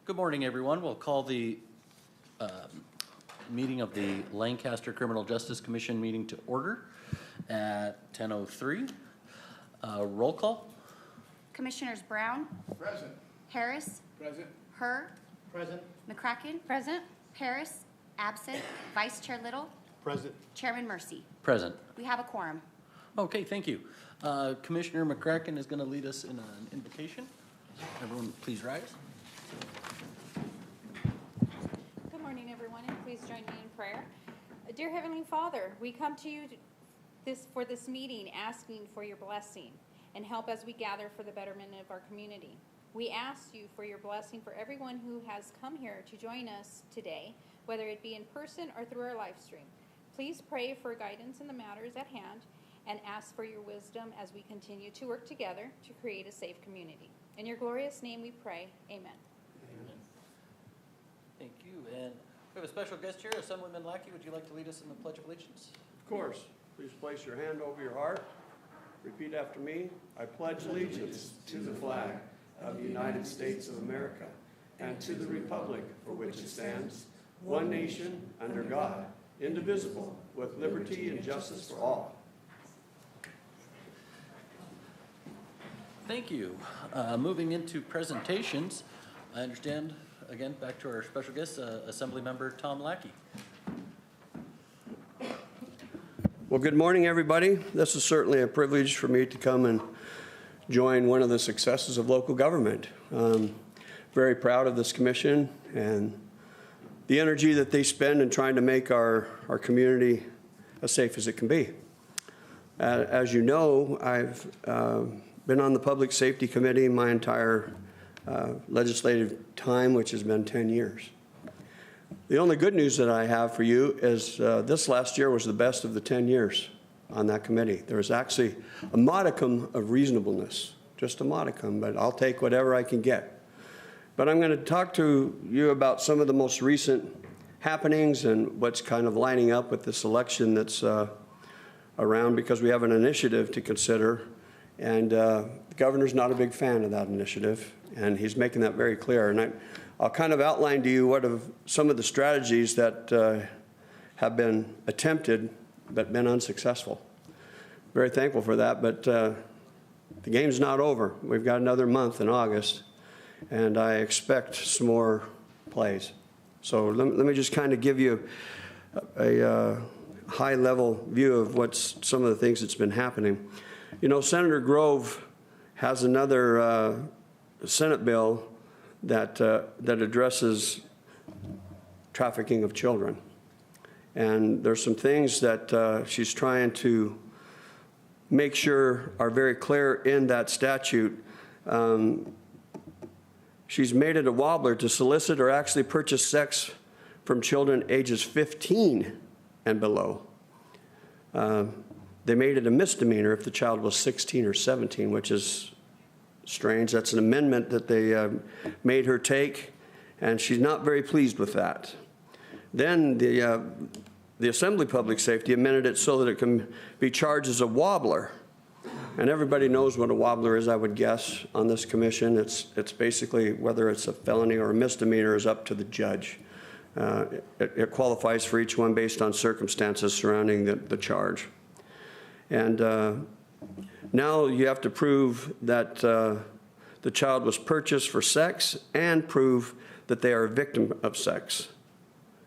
Good morning, everyone. We'll call the meeting of the Lancaster Criminal Justice Commission meeting to order at 10:03. Roll call. Commissioners Brown, Present. Harris, Present. Herr, Present. McCracken, present, Harris, absent, Vice Chair Little, Present. Chairman Mercy. Present. We have a quorum. Okay, thank you. Commissioner McCracken is going to lead us in an invocation. Everyone, please rise. Good morning, everyone, and please join me in prayer. Dear Heavenly Father, we come to you for this meeting asking for your blessing and help as we gather for the betterment of our community. We ask you for your blessing for everyone who has come here to join us today, whether it be in person or through our live stream. Please pray for guidance in the matters at hand and ask for your wisdom as we continue to work together to create a safe community. In your glorious name we pray, amen. Thank you. And we have a special guest here, Assemblyman Lackey. Would you like to lead us in the Pledge of Allegiance? Of course. Please place your hand over your heart. Repeat after me. I pledge allegiance to the flag of the United States of America and to the republic for which it stands, one nation, under God, indivisible, with liberty and justice for all. Thank you. Moving into presentations, I understand, again, back to our special guest, Assemblymember Tom Lackey. Well, good morning, everybody. This is certainly a privilege for me to come and join one of the successes of local government. Very proud of this commission and the energy that they spend in trying to make our community as safe as it can be. As you know, I've been on the Public Safety Committee my entire legislative time, which has been 10 years. The only good news that I have for you is this last year was the best of the 10 years on that committee. There was actually a modicum of reasonableness, just a modicum, but I'll take whatever I can get. But I'm going to talk to you about some of the most recent happenings and what's kind of lining up with this election that's around, because we have an initiative to consider, and the governor's not a big fan of that initiative, and he's making that very clear. And I'll kind of outline to you what of some of the strategies that have been attempted but been unsuccessful. Very thankful for that, but the game's not over. We've got another month in August, and I expect some more plays. So let me just kind of give you a high-level view of what's some of the things that's been happening. You know, Senator Grove has another Senate bill that addresses trafficking of children. And there's some things that she's trying to make sure are very clear in that statute. She's made it a wobbler to solicit or actually purchase sex from children ages 15 and below. They made it a misdemeanor if the child was 16 or 17, which is strange. That's an amendment that they made her take, and she's not very pleased with that. Then the Assembly Public Safety amended it so that it can be charged as a wobbler. And everybody knows what a wobbler is, I would guess, on this commission. It's basically whether it's a felony or a misdemeanor is up to the judge. It qualifies for each one based on circumstances surrounding the charge. And now you have to prove that the child was purchased for sex and prove that they are a victim of sex.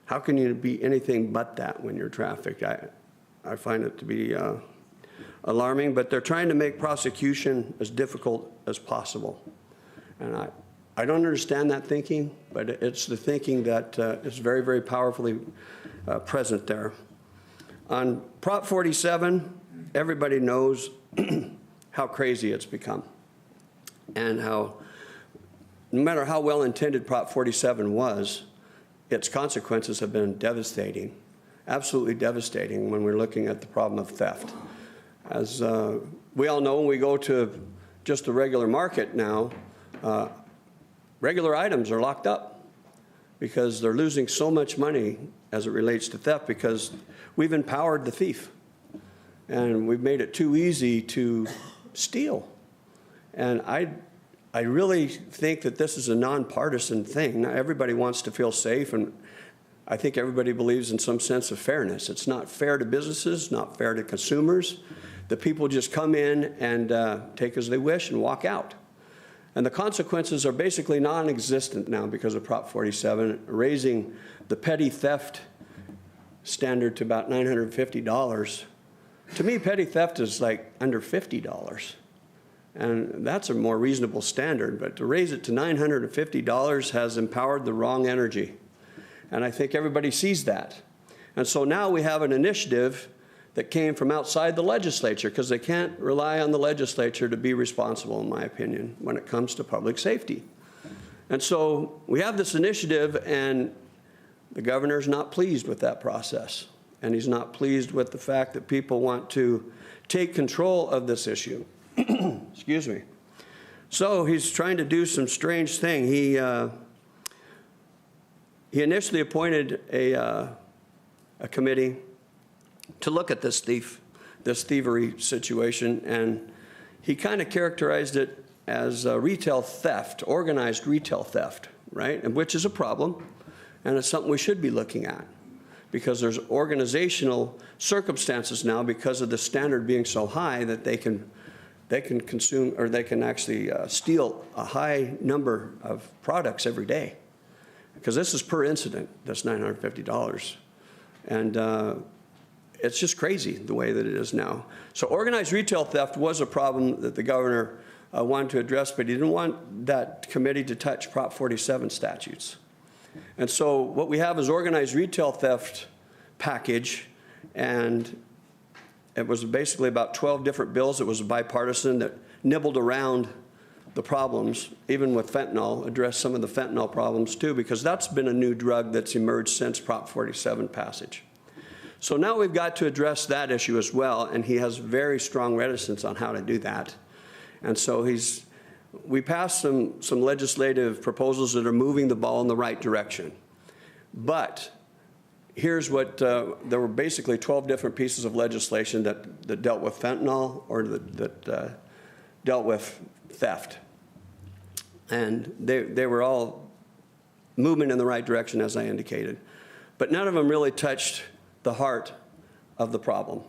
How can you be anything but that when you're trafficked? I find it to be alarming, but they're trying to make prosecution as difficult as possible. And I don't understand that thinking, but it's the thinking that is very, very powerfully present there. On Prop 47, everybody knows how crazy it's become, and how no matter how well-intended Prop 47 was, its consequences have been devastating, absolutely devastating when we're looking at the problem of theft. As we all know, when we go to just the regular market now, regular items are locked up because they're losing so much money as it relates to theft because we've empowered the thief. And we've made it too easy to steal. And I really think that this is a nonpartisan thing. Now, everybody wants to feel safe, and I think everybody believes in some sense of fairness. It's not fair to businesses, not fair to consumers. The people just come in and take as they wish and walk out. And the consequences are basically non-existent now because of Prop 47, raising the petty theft standard to about $950. To me, petty theft is like under $50. And that's a more reasonable standard. But to raise it to $950 has empowered the wrong energy. And I think everybody sees that. And so now we have an initiative that came from outside the legislature, because they can't rely on the legislature to be responsible, in my opinion, when it comes to public safety. And so we have this initiative, and the governor's not pleased with that process. And he's not pleased with the fact that people want to take control of this issue. Excuse me. So he's trying to do some strange thing. He initially appointed a committee to look at this thievery situation, and he kind of characterized it as retail theft, organized retail theft, right? And which is a problem, and it's something we should be looking at, because there's organizational circumstances now because of the standard being so high that they can consume, or they can actually steal a high number of products every day, because this is per incident, that's $950. And it's just crazy the way that it is now. So organized retail theft was a problem that the governor wanted to address, but he didn't want that committee to touch Prop 47 statutes. And so what we have is organized retail theft package, and it was basically about 12 different bills. It was bipartisan that nibbled around the problems, even with fentanyl, addressed some of the fentanyl problems too, because that's been a new drug that's emerged since Prop 47 passage. So now we've got to address that issue as well, and he has very strong reticence on how to do that. And so we passed some legislative proposals that are moving the ball in the right direction. But here's what, there were basically 12 different pieces of legislation that dealt with fentanyl, or that dealt with theft. And they were all moving in the right direction, as I indicated. But none of them really touched the heart of the problem,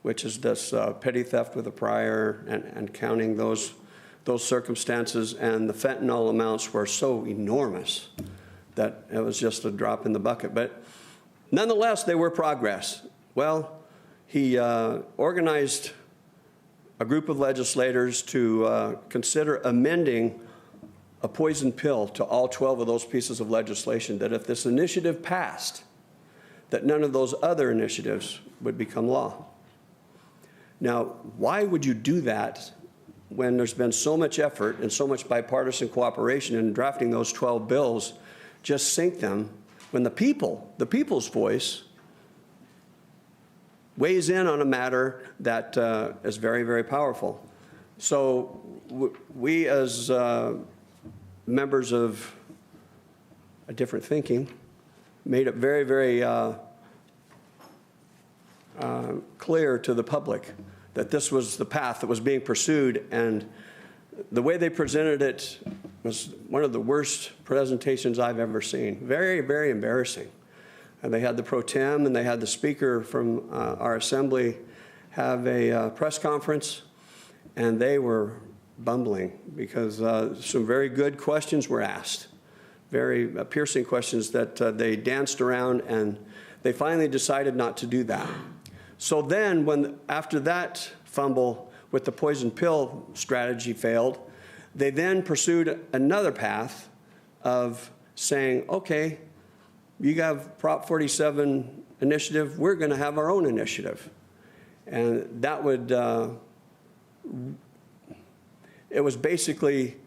which is this petty theft with a prior, and counting those circumstances. And the fentanyl amounts were so enormous that it was just a drop in the bucket. But nonetheless, they were progress. Well, he organized a group of legislators to consider amending a poison pill to all 12 of those pieces of legislation, that if this initiative passed, that none of those other initiatives would become law. Now, why would you do that when there's been so much effort and so much bipartisan cooperation in drafting those 12 bills? Just sink them when the people's voice weighs in on a matter that is very, very powerful. So we, as members of a different thinking, made it very, very clear to the public that this was the path that was being pursued, and the way they presented it was one of the worst presentations I've ever seen. Very, very embarrassing. And they had the pro tem, and they had the speaker from our assembly have a press conference, and they were bumbling because some very good questions were asked. Very piercing questions that they danced around, and they finally decided not to do that. So then, after that fumble with the poison pill strategy failed, they then pursued another path of saying, okay, you have Prop 47 initiative, we're going to have our own initiative. And that would, it was basically,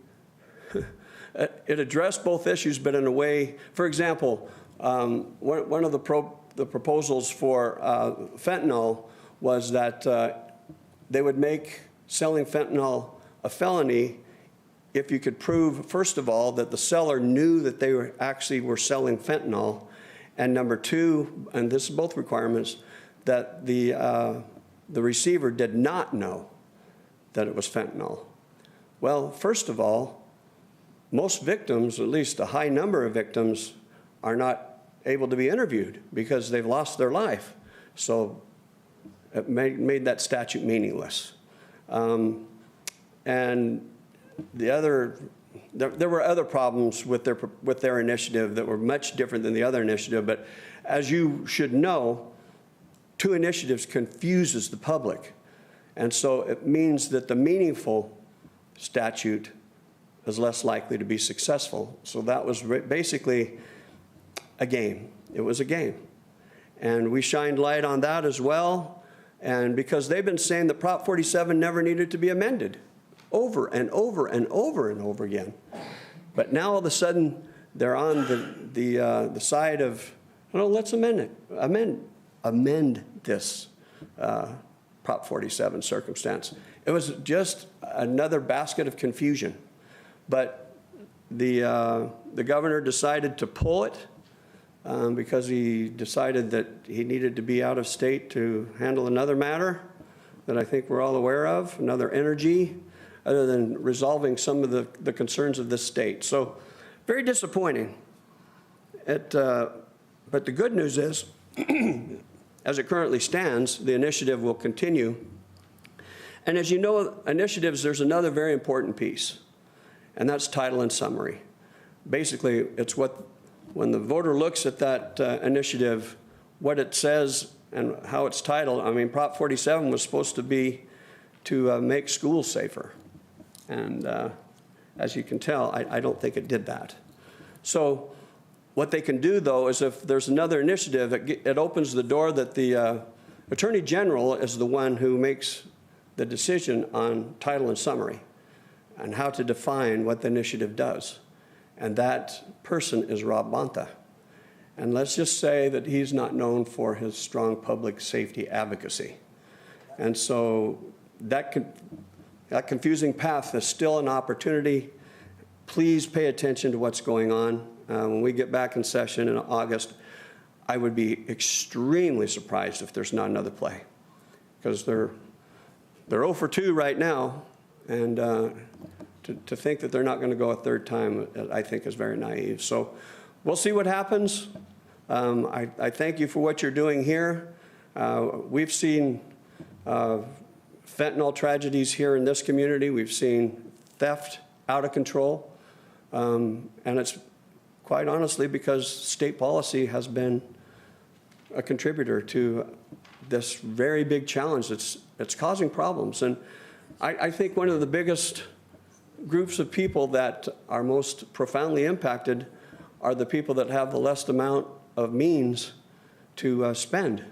it addressed both issues, but in a way, for example, one of the proposals for fentanyl was that they would make selling fentanyl a felony if you could prove, first of all, that the seller knew that they were selling fentanyl, and number two, and this is both requirements, that the receiver did not know that it was fentanyl. Well, first of all, most victims, at least a high number of victims, are not able to be interviewed because they've lost their life. So it made that statute meaningless. And there were other problems with their initiative that were much different than the other initiative. But as you should know, two initiatives confuses the public. And so it means that the meaningful statute is less likely to be successful. So that was basically a game. It was a game. And we shined light on that as well. And because they've been saying that Prop 47 never needed to be amended over and over and over and over again. But now all of a sudden they're on the side of, well, let's amend this Prop 47 circumstance. It was just another basket of confusion. But the governor decided to pull it because he decided that he needed to be out of state to handle another matter that I think we're all aware of, another energy, other than resolving some of the concerns of this state. So very disappointing. But the good news is, as it currently stands, the initiative will continue. And as you know, initiatives, there's another very important piece, and that's title and summary. Basically, it's when the voter looks at that initiative, what it says and how it's titled. I mean, Prop 47 was supposed to be to make schools safer. And as you can tell, I don't think it did that. So what they can do, though, is if there's another initiative, it opens the door that the Attorney General is the one who makes the decision on title and summary and how to define what the initiative does. And that person is Rob Bonta. And let's just say that he's not known for his strong public safety advocacy. And so that confusing path is still an opportunity. Please pay attention to what's going on. When we get back in session in August, I would be extremely surprised if there's not another play, because they're 0 for 2 right now, and to think that they're not going to go a third time, I think is very naive. So we'll see what happens. I thank you for what you're doing here. We've seen fentanyl tragedies here in this community. We've seen theft out of control, and it's quite honestly because state policy has been a contributor to this very big challenge. It's causing problems. And I think one of the biggest groups of people that are most profoundly impacted are the people that have the least amount of means to spend.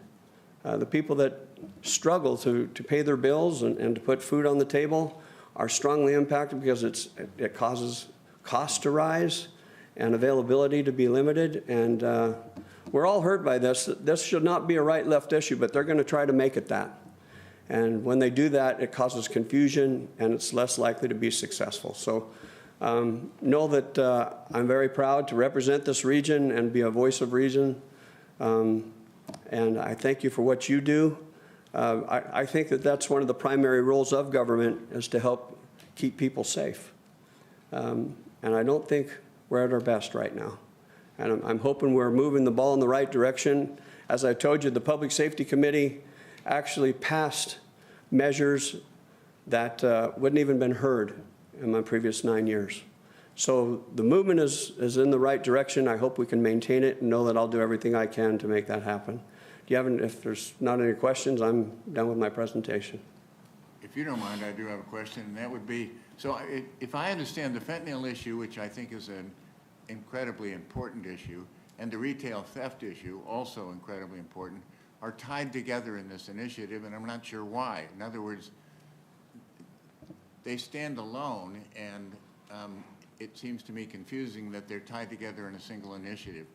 The people that struggle to pay their bills and to put food on the table are strongly impacted because it causes costs to rise and availability to be limited. And we're all hurt by this. This should not be a right-left issue, but they're going to try to make it that. And when they do that, it causes confusion, and it's less likely to be successful. So know that I'm very proud to represent this region and be a voice of reason. And I thank you for what you do. I think that that's one of the primary roles of government, is to help keep people safe. And I don't think we're at our best right now. And I'm hoping we're moving the ball in the right direction. As I told you, the Public Safety Committee actually passed measures that wouldn't even been heard in my previous 9 years. So the movement is in the right direction. I hope we can maintain it, and know that I'll do everything I can to make that happen. If there's not any questions, I'm done with my presentation. If you don't mind, I do have a question, and that would be, so if I understand the fentanyl issue, which I think is an incredibly important issue, and the retail theft issue, also incredibly important, are tied together in this initiative, and I'm not sure why. In other words, they stand alone, and it seems to me confusing that they're tied together in a single initiative.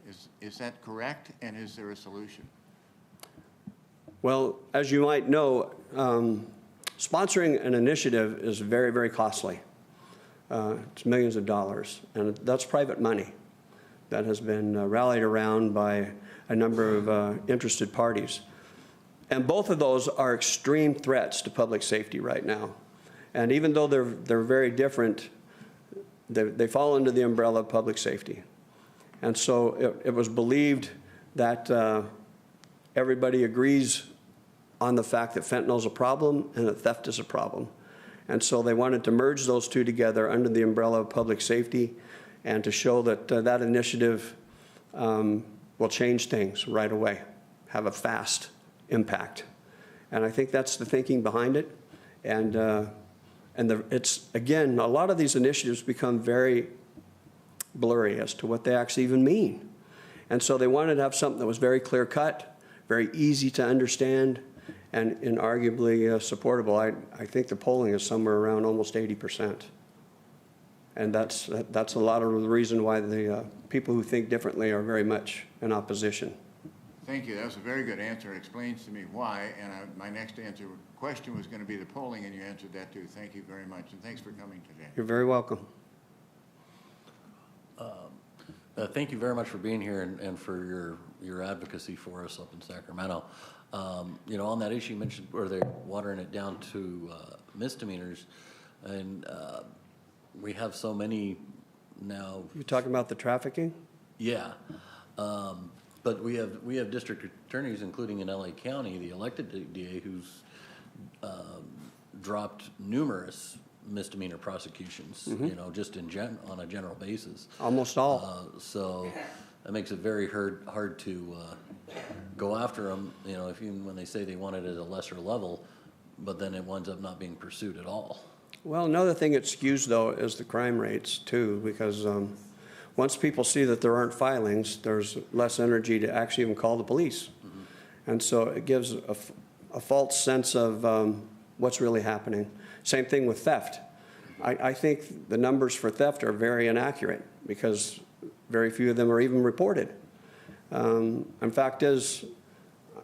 Is that correct, and is there a solution? Well, as you might know, sponsoring an initiative is very, very costly. It's millions of dollars, and that's private money that has been rallied around by a number of interested parties. And both of those are extreme threats to public safety right now. And even though they're very different, they fall under the umbrella of public safety. And so it was believed that everybody agrees on the fact that fentanyl is a problem and that theft is a problem. And so they wanted to merge those two together under the umbrella of public safety and to show that that initiative will change things right away, have a fast impact. And I think that's the thinking behind it. And it's, again, a lot of these initiatives become very blurry as to what they actually even mean. And so they wanted to have something that was very clear cut, very easy to understand, and arguably supportable. I think the polling is somewhere around almost 80%. And that's a lot of the reason why the people who think differently are very much in opposition. Thank you. That was a very good answer. It explains to me why. And my next question was going to be the polling, and you answered that too. Thank you very much. And thanks for coming today. You're very welcome. Thank you very much for being here and for your advocacy for us up in Sacramento. You know, on that issue you mentioned where they're watering it down to misdemeanors, and we have so many now. You're talking about the trafficking? Yeah, but we have district attorneys, including in LA County, the elected DA, who's dropped numerous misdemeanor prosecutions, you know, just on a general basis. Almost all. So that makes it very hard to go after them, you know, even when they say they want it at a lesser level, but then it winds up not being pursued at all. Well, another thing it skews, though, is the crime rates, too, because once people see that there aren't filings, there's less energy to actually even call the police. Mm-hmm. And so it gives a false sense of what's really happening. Same thing with theft. I think the numbers for theft are very inaccurate because very few of them are even reported. In fact,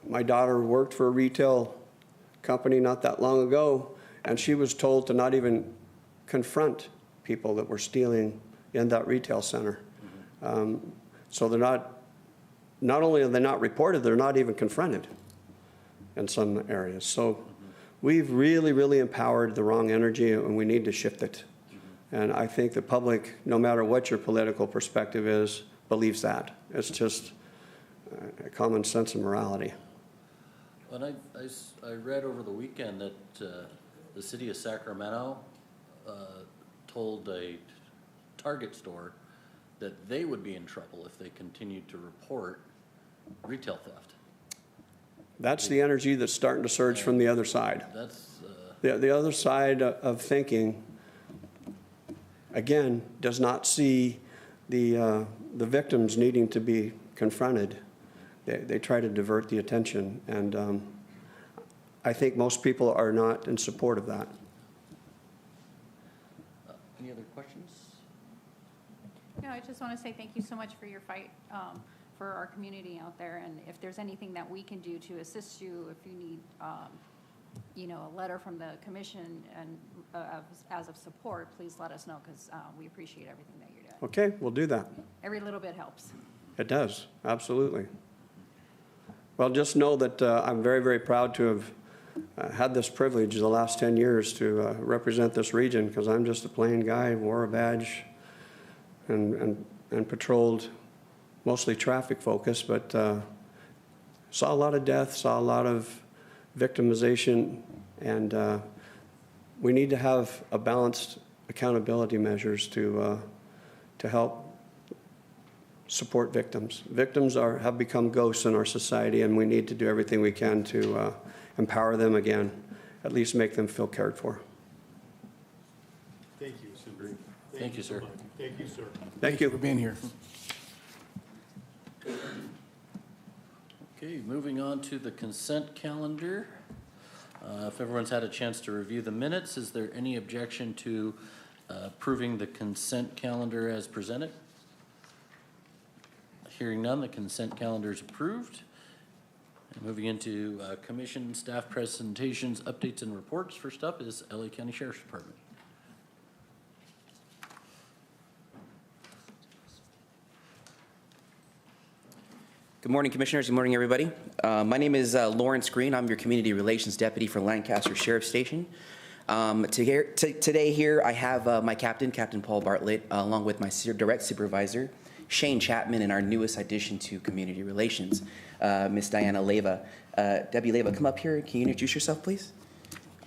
my daughter worked for a retail company not that long ago, and she was told to not even confront people that were stealing in that retail center. So they're not only are they not reported, they're not even confronted in some areas. So we've really, really empowered the wrong energy, and we need to shift it. And I think the public, no matter what your political perspective is, believes that. It's just a common sense of morality. And I read over the weekend that the city of Sacramento told a Target store that they would be in trouble if they continued to report retail theft. That's the energy that's starting to surge from the other side. That's The other side of thinking, again, does not see the victims needing to be confronted. They try to divert the attention, and I think most people are not in support of that. any other questions? No, I just want to say thank you so much for your fight for our community out there. And if there's anything that we can do to assist you, if you need, you know, a letter from the commission and as of support, please let us know, because we appreciate everything that you're doing. Okay, we'll do that. Every little bit helps. It does, absolutely. Well, just know that I'm very, very proud to have had this privilege the last 10 years to represent this region, because I'm just a plain guy, wore a badge, and patrolled mostly traffic focused, but saw a lot of death, saw a lot of victimization, and we need to have a balanced accountability measures to help support victims. Victims have become ghosts in our society, and we need to do everything we can to empower them again, at least make them feel cared for. Thank you, Super. Thank you, sir. Thank you, sir. Thank you. For being here. Okay, moving on to the consent calendar. If everyone's had a chance to review the minutes, is there any objection to approving the consent calendar as presented? Hearing none, the consent calendar is approved. And moving into commission staff presentations, updates, and reports. First up is LA County Sheriff's Department. Good morning, Commissioners. Good morning, everybody. My name is Lawrence Green. I'm your Community Relations Deputy for Lancaster Sheriff Station. Today here I have my captain, Captain Paul Bartlett, along with my direct supervisor, Shane Chapman, and our newest addition to community relations, Miss Diana Leyva. Debbie Leyva, come up here. Can you introduce yourself, please?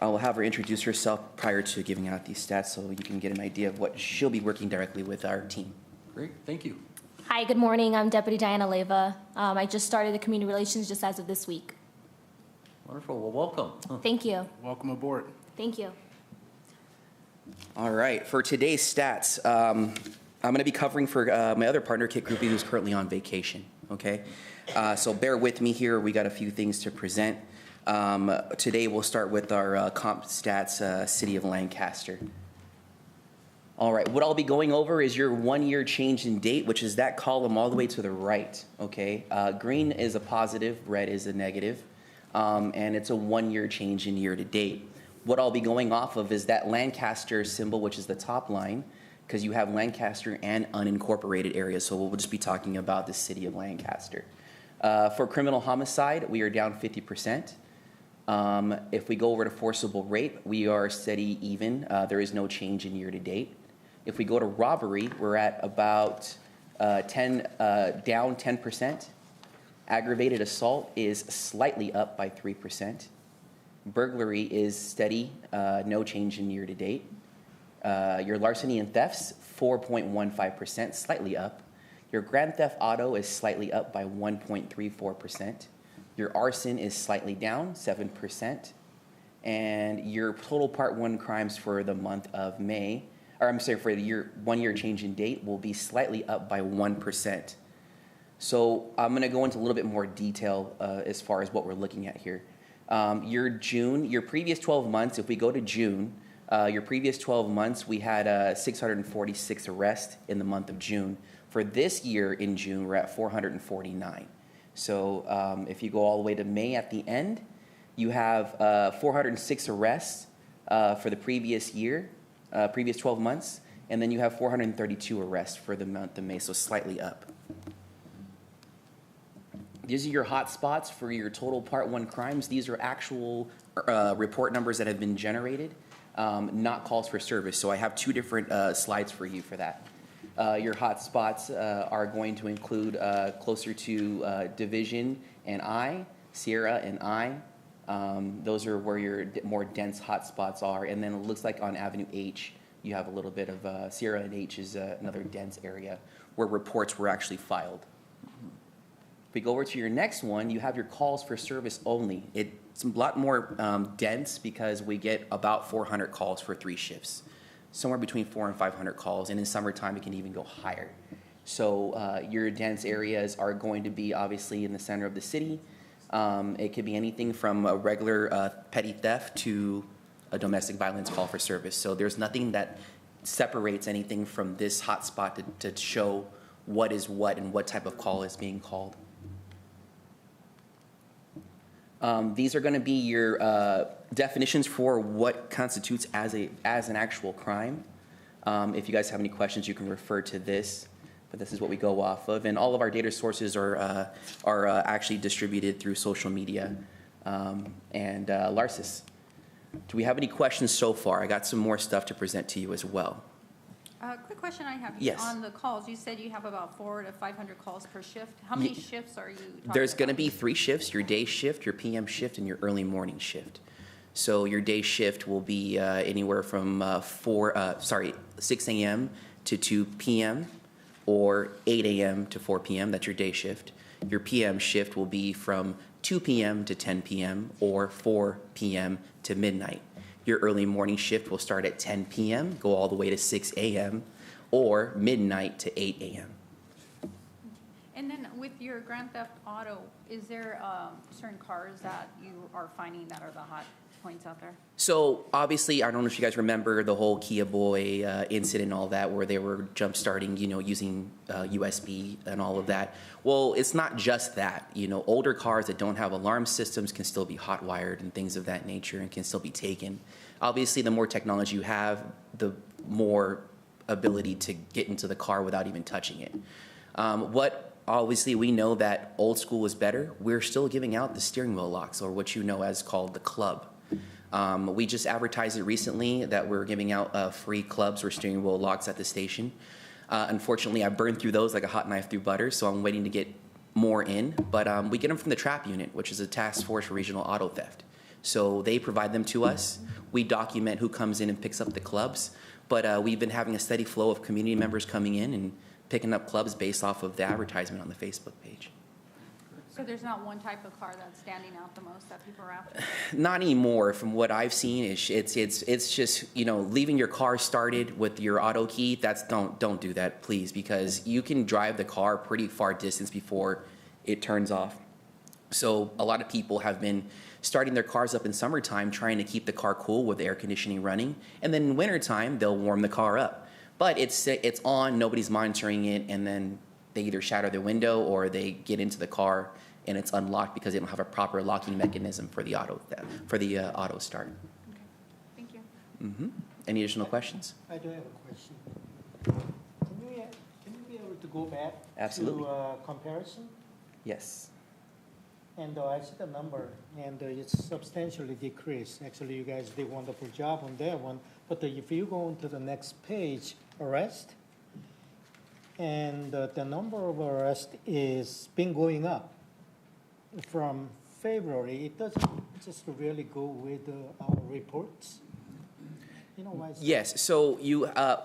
I will have her introduce herself prior to giving out these stats so you can get an idea of what she'll be working directly with our team. Great, thank you. Hi, good morning. I'm Deputy Diana Leyva. I just started the community relations just as of this week. Wonderful, well, welcome. Thank you. Welcome aboard. Thank you. All right, for today's stats, I'm going to be covering for my other partner, Kit Groupie, who's currently on vacation, okay? So bear with me here. We got a few things to present. Today we'll start with our comp stats, City of Lancaster. All right, what I'll be going over is your 1 year change in date, which is that column all the way to the right, okay? Green is a positive, red is a negative, and it's a 1 year change in year to date. What I'll be going off of is that Lancaster symbol, which is the top line, because you have Lancaster and unincorporated areas, so we'll just be talking about the City of Lancaster. For criminal homicide, we are down 50%. If we go over to forcible rape, we are steady even. There is no change in year to date. If we go to robbery, we're at about down 10%. Aggravated assault is slightly up by 3%. Burglary is steady, no change in year to date. Your larceny and thefts, 4.15%, slightly up. Your grand theft auto is slightly up by 1.34%. Your arson is slightly down, 7%. And your total Part 1 crimes for the month of May, or I'm sorry, for the 1 year change in date will be slightly up by 1%. So I'm going to go into a little bit more detail as far as what we're looking at here. Your previous 12 months, if we go to June, your previous 12 months, we had 646 arrests in the month of June. For this year in June, we're at 449. So if you go all the way to May at the end, you have 406 arrests for the previous year, previous 12 months, and then you have 432 arrests for the month of May, so slightly up. These are your hot spots for your total Part 1 crimes. These are actual report numbers that have been generated, not calls for service. So I have two different slides for you for that. Your hot spots are going to include closer to Division and I, Sierra and I. Those are where your more dense hot spots are. And then it looks like on Avenue H, you have a little bit of Sierra and H is another dense area where reports were actually filed. If we go over to your next one, you have your calls for service only. It's a lot more dense because we get about 400 calls for 3 shifts. Somewhere between 400 and 500 calls, and in summertime it can even go higher. So your dense areas are going to be obviously in the center of the city. It could be anything from a regular petty theft to a domestic violence call for service. So there's nothing that separates anything from this hotspot to show what is what and what type of call is being called. These are going to be your definitions for what constitutes as an actual crime. If you guys have any questions, you can refer to this, but this is what we go off of. And all of our data sources are actually distributed through social media and Larsis. Do we have any questions so far? I got some more stuff to present to you as well. Quick question I have. Yes. On the calls, you said you have about 400 to 500 calls per shift. How many shifts are you talking There's going to about? be 3 shifts, your day shift, your PM shift, and your early morning shift. So your day shift will be anywhere from 6 a.m. to 2 p.m. or 8 a.m. to 4 p.m. That's your day shift. Your PM shift will be from 2 p.m. to 10 p.m. or 4 p.m. to midnight. Your early morning shift will start at 10 p.m., go all the way to 6 a.m., or midnight to 8 a.m. And then with your Grand Theft Auto, is there certain cars that you are finding that are the hot points out there? So obviously, I don't know if you guys remember the whole Kia Boy incident and all that, where they were jump starting, using USB and all of that. Well, it's not just that. Older cars that don't have alarm systems can still be hot wired and things of that nature and can still be taken. Obviously, the more technology you have, the more ability to get into the car without even touching it. Obviously, we know that old school is better. We're still giving out the steering wheel locks, or what as called the club. We just advertised it recently that we're giving out free clubs or steering wheel locks at the station. Unfortunately, I burned through those like a hot knife through butter, so I'm waiting to get more in. But we get them from the TRAP unit, which is a task force for regional auto theft. So they provide them to us. We document who comes in and picks up the clubs. But we've been having a steady flow of community members coming in and picking up clubs based off of the advertisement on the Facebook page. So there's not one type of car that's standing out the most that people are after? Not anymore. From what I've seen, it's just, you know, leaving your car started with your auto key. Don't do that, please, because you can drive the car pretty far distance before it turns off. So a lot of people have been starting their cars up in summertime, trying to keep the car cool with the air conditioning running, and then in wintertime they'll warm the car up. But it's on, nobody's monitoring it, and then they either shatter the window or they get into the car and it's unlocked because they don't have a proper locking mechanism for the auto start. Okay, thank you. Any additional questions? I do have a question. Can you be able to go back Absolutely. to comparison? Yes. And I see the number, and it's substantially decreased. Actually, you guys did a wonderful job on that one. But if you go into the next page, arrest, and the number of arrests is been going up from February. It doesn't just really go with our reports. You know why? Yes. So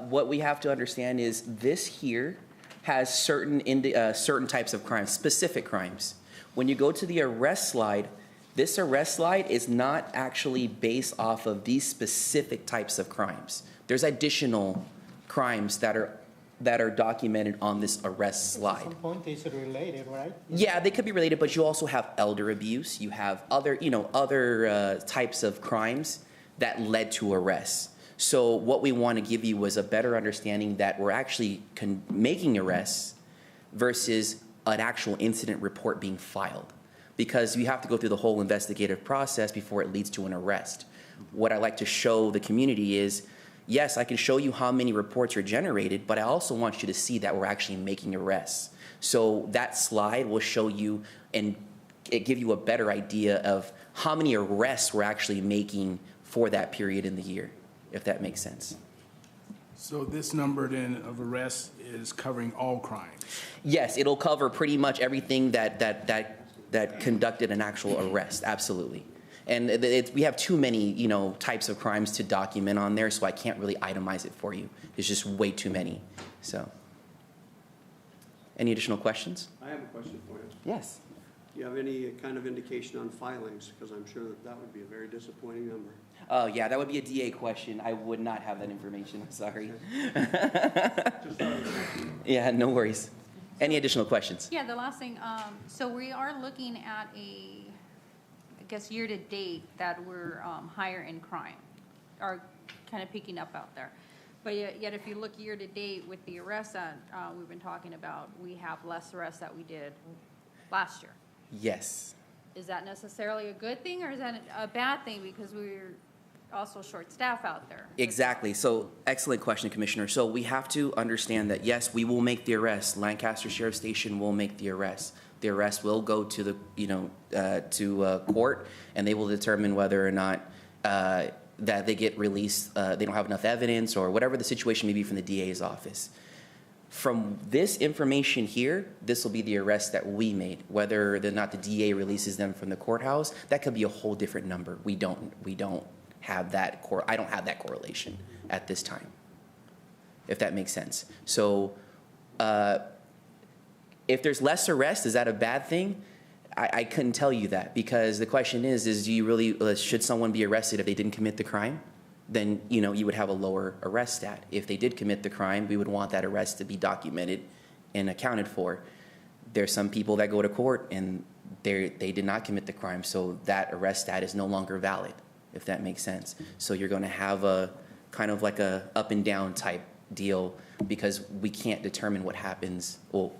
what we have to understand is this here has certain types of crimes, specific crimes. When you go to the arrest slide, this arrest slide is not actually based off of these specific types of crimes. There's additional crimes that are documented on this arrest slide. At some point, it's related, right? Yeah, they could be related, but you also have elder abuse. You have other types of crimes that led to arrests. So what we want to give you was a better understanding that we're actually making arrests versus an actual incident report being filed, because you have to go through the whole investigative process before it leads to an arrest. What I like to show the community is, yes, I can show you how many reports are generated, but I also want you to see that we're actually making arrests. So that slide will show you and give you a better idea of how many arrests we're actually making for that period in the year, if that makes sense. So this number then of arrests is covering all crimes? Yes, it'll cover pretty much everything that conducted an actual arrest, absolutely. And we have too many, types of crimes to document on there, so I can't really itemize it for you. There's just way too many. So, any additional questions? I have a question for you. Yes. Do you have any kind of indication on filings? Because I'm sure that would be a very disappointing number. Oh, yeah, that would be a DA question. I would not have that information. I'm sorry. Yeah, no worries. Any additional questions? Yeah, the last thing, so we are looking at I guess year-to-date that we're higher in crime, are kind of picking up out there. But yet if you look year-to-date with the arrests that we've been talking about, we have less arrests that we did last year. Yes. Is that necessarily a good thing, or is that a bad thing because we're also short staff out there? Exactly. So excellent question, Commissioner. So we have to understand that, yes, we will make the arrest. Lancaster Sheriff Station will make the arrest. The arrest will go to the court, and they will determine whether or not that they get released. They don't have enough evidence, or whatever the situation may be from the DA's office. From this information here, this will be the arrest that we made. Whether or not the DA releases them from the courthouse, that could be a whole different number. We don't have that. I don't have that correlation at this time, if that makes sense. So, if there's less arrests, is that a bad thing? I couldn't tell you that, because the question is do you really, should someone be arrested if they didn't commit the crime? Then, you would have a lower arrest stat. If they did commit the crime, we would want that arrest to be documented and accounted for. There's some people that go to court and they did not commit the crime, so that arrest stat is no longer valid, if that makes sense. So you're going to have a kind of like a up and down type deal, because we can't determine what happens. Well,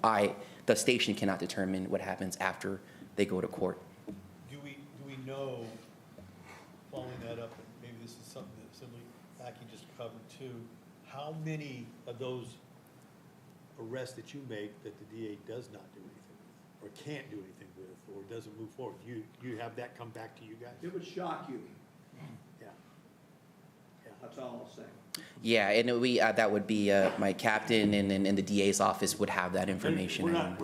the station cannot determine what happens after they go to court. Do we know, following that up, and maybe this is something that simply Aki just covered too, how many of those arrests that you make that the DA does not do anything with, or can't do anything with, or doesn't move forward? You have that come back to you guys? It would shock you. That's all I'll say. Yeah, and we, that would be, my captain and the DA's office would have that information. We're not, Yeah.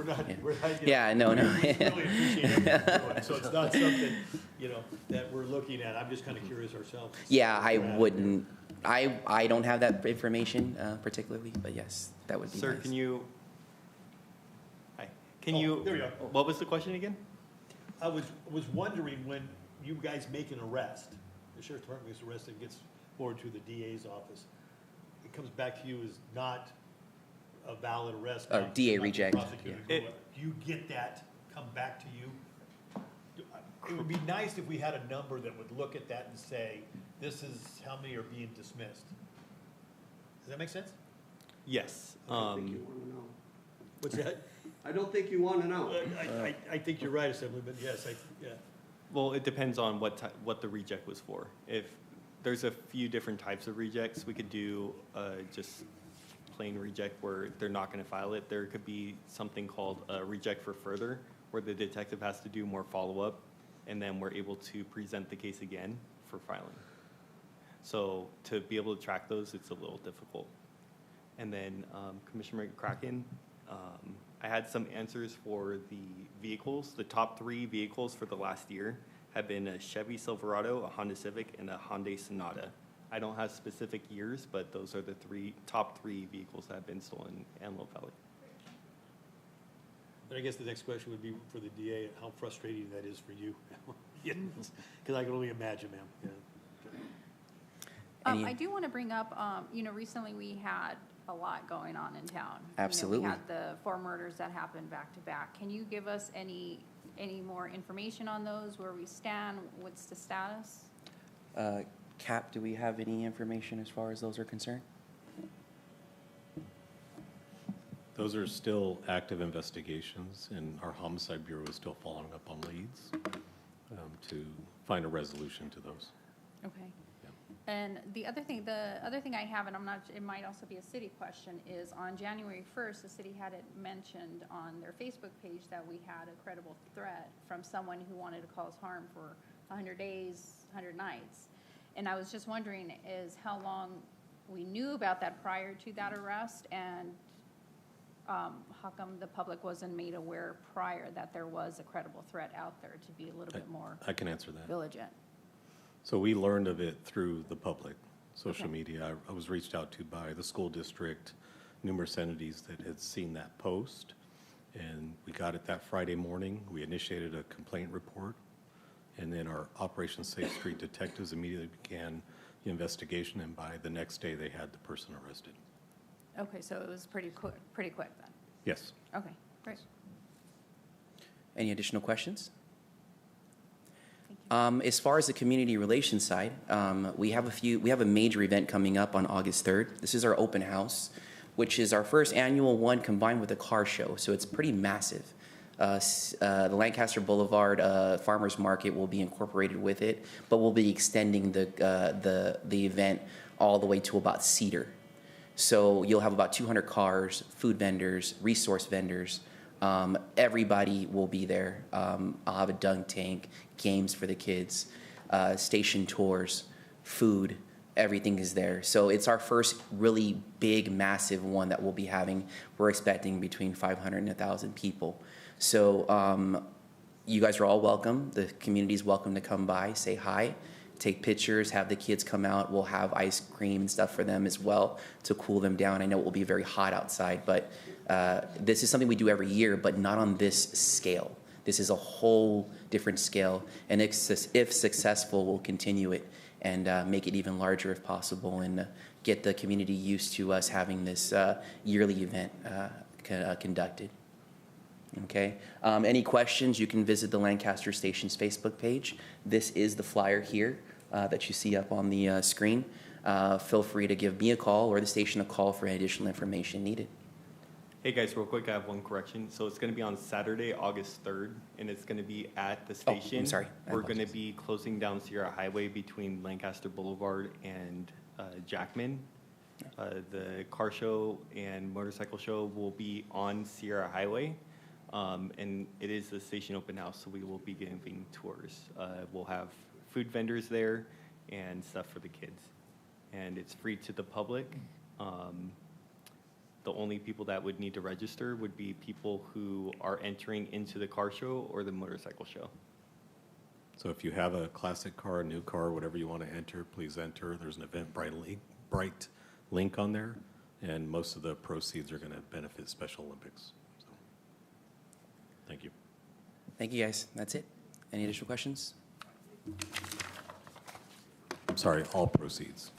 we're not. Yeah, no, no. We really appreciate everything you're doing. So it's not something, you know, that we're looking at. I'm just kind of curious ourselves. Yeah, I wouldn't, I don't have that information particularly, but yes, that would be Sir, nice. can you, hi, can Oh, you, there we are. what was the question again? I was wondering when you guys make an arrest, the sheriff's department gets arrested and gets forwarded to the DA's office, it comes back to you as not a valid arrest. Or not- DA not reject, prosecuted. yeah. Do you get that come back to you? It would be nice if we had a number that would look at that and say, this is how many are being dismissed. Does that make sense? Yes. I don't think you want to know. What's that? I don't think you want to know. I think you're right, Assembly, but yes, yeah. Well, it depends on what the reject was for. If there's a few different types of rejects, we could do just plain reject where they're not going to file it. There could be something called a reject for further, where the detective has to do more follow-up, and then we're able to present the case again for filing. So to be able to track those, it's a little difficult. And then Commissioner McCracken, I had some answers for the vehicles. The top 3 vehicles for the last year have been a Chevy Silverado, a Honda Civic, and a Hyundai Sonata. I don't have specific years, but those are the top three vehicles that have been stolen in Antelope Valley. And I guess the next question would be for the DA, how frustrating that is for you. Because I can only imagine, ma'am. Yeah. Any- I do want to bring up, recently we had a lot going on in town. Absolutely. We had the 4 murders that happened back to back. Can you give us any more information on those, where we stand, what's the status? Cap, do we have any information as far as those are concerned? Those are still active investigations, and our homicide bureau is still following up on leads to find a resolution to those. Okay. Yeah. And the other thing I have, and I'm not, it might also be a city question, is on January 1st, the city had it mentioned on their Facebook page that we had a credible threat from someone who wanted to cause harm for 100 days, 100 nights. And I was just wondering is how long we knew about that prior to that arrest, and how come the public wasn't made aware prior that there was a credible threat out there, to be a little bit more I can answer that. vigilant? So we learned of it through the public, social Okay. media. I was reached out to by the school district, numerous entities that had seen that post. And we got it that Friday morning. We initiated a complaint report. And then our Operation Safe Street detectives immediately began the investigation. And by the next day, they had the person arrested. Okay, so it was pretty quick then. Yes. Okay, great. Any additional questions? As far as the community relations side, we have a major event coming up on August 3rd. This is our open house, which is our first annual one combined with a car show, so it's pretty massive. The Lancaster Boulevard Farmers Market will be incorporated with it, but we'll be extending the event all the way to about Cedar. So you'll have about 200 cars, food vendors, resource vendors. Everybody will be there. I'll have a dunk tank, games for the kids, station tours, food, everything is there. So it's our first really big, massive one that we'll be having. We're expecting between 500 and 1,000 people. So you guys are all welcome. The community is welcome to come by, say hi, take pictures, have the kids come out. We'll have ice cream and stuff for them as well to cool them down. I know it will be very hot outside, but this is something we do every year, but not on this scale. This is a whole different scale, and if successful, we'll continue it and make it even larger if possible, and get the community used to us having this yearly event conducted. Okay. Any questions, you can visit the Lancaster Station's Facebook page. This is the flyer here that you see up on the screen. Feel free to give me a call or the station a call for any additional information needed. Hey guys, real quick, I have one correction. So it's going to be on Saturday, August 3rd, and it's going to be at the station. I'm sorry. I We're going to apologize. be closing down Sierra Highway between Lancaster Boulevard and Jackman. The car show and motorcycle show will be on Sierra Highway, and it is the station open house, so we will be giving tours. We'll have food vendors there and stuff for the kids. and it's free to the public. The only people that would need to register would be people who are entering into the car show or the motorcycle show. So if you have a classic car, a new car, whatever you want to enter, please enter. There's an Eventbrite link on there, and most of the proceeds are going to benefit Special Olympics. So, thank you. Thank you, guys. That's it. Any additional questions? I'm sorry, all proceeds.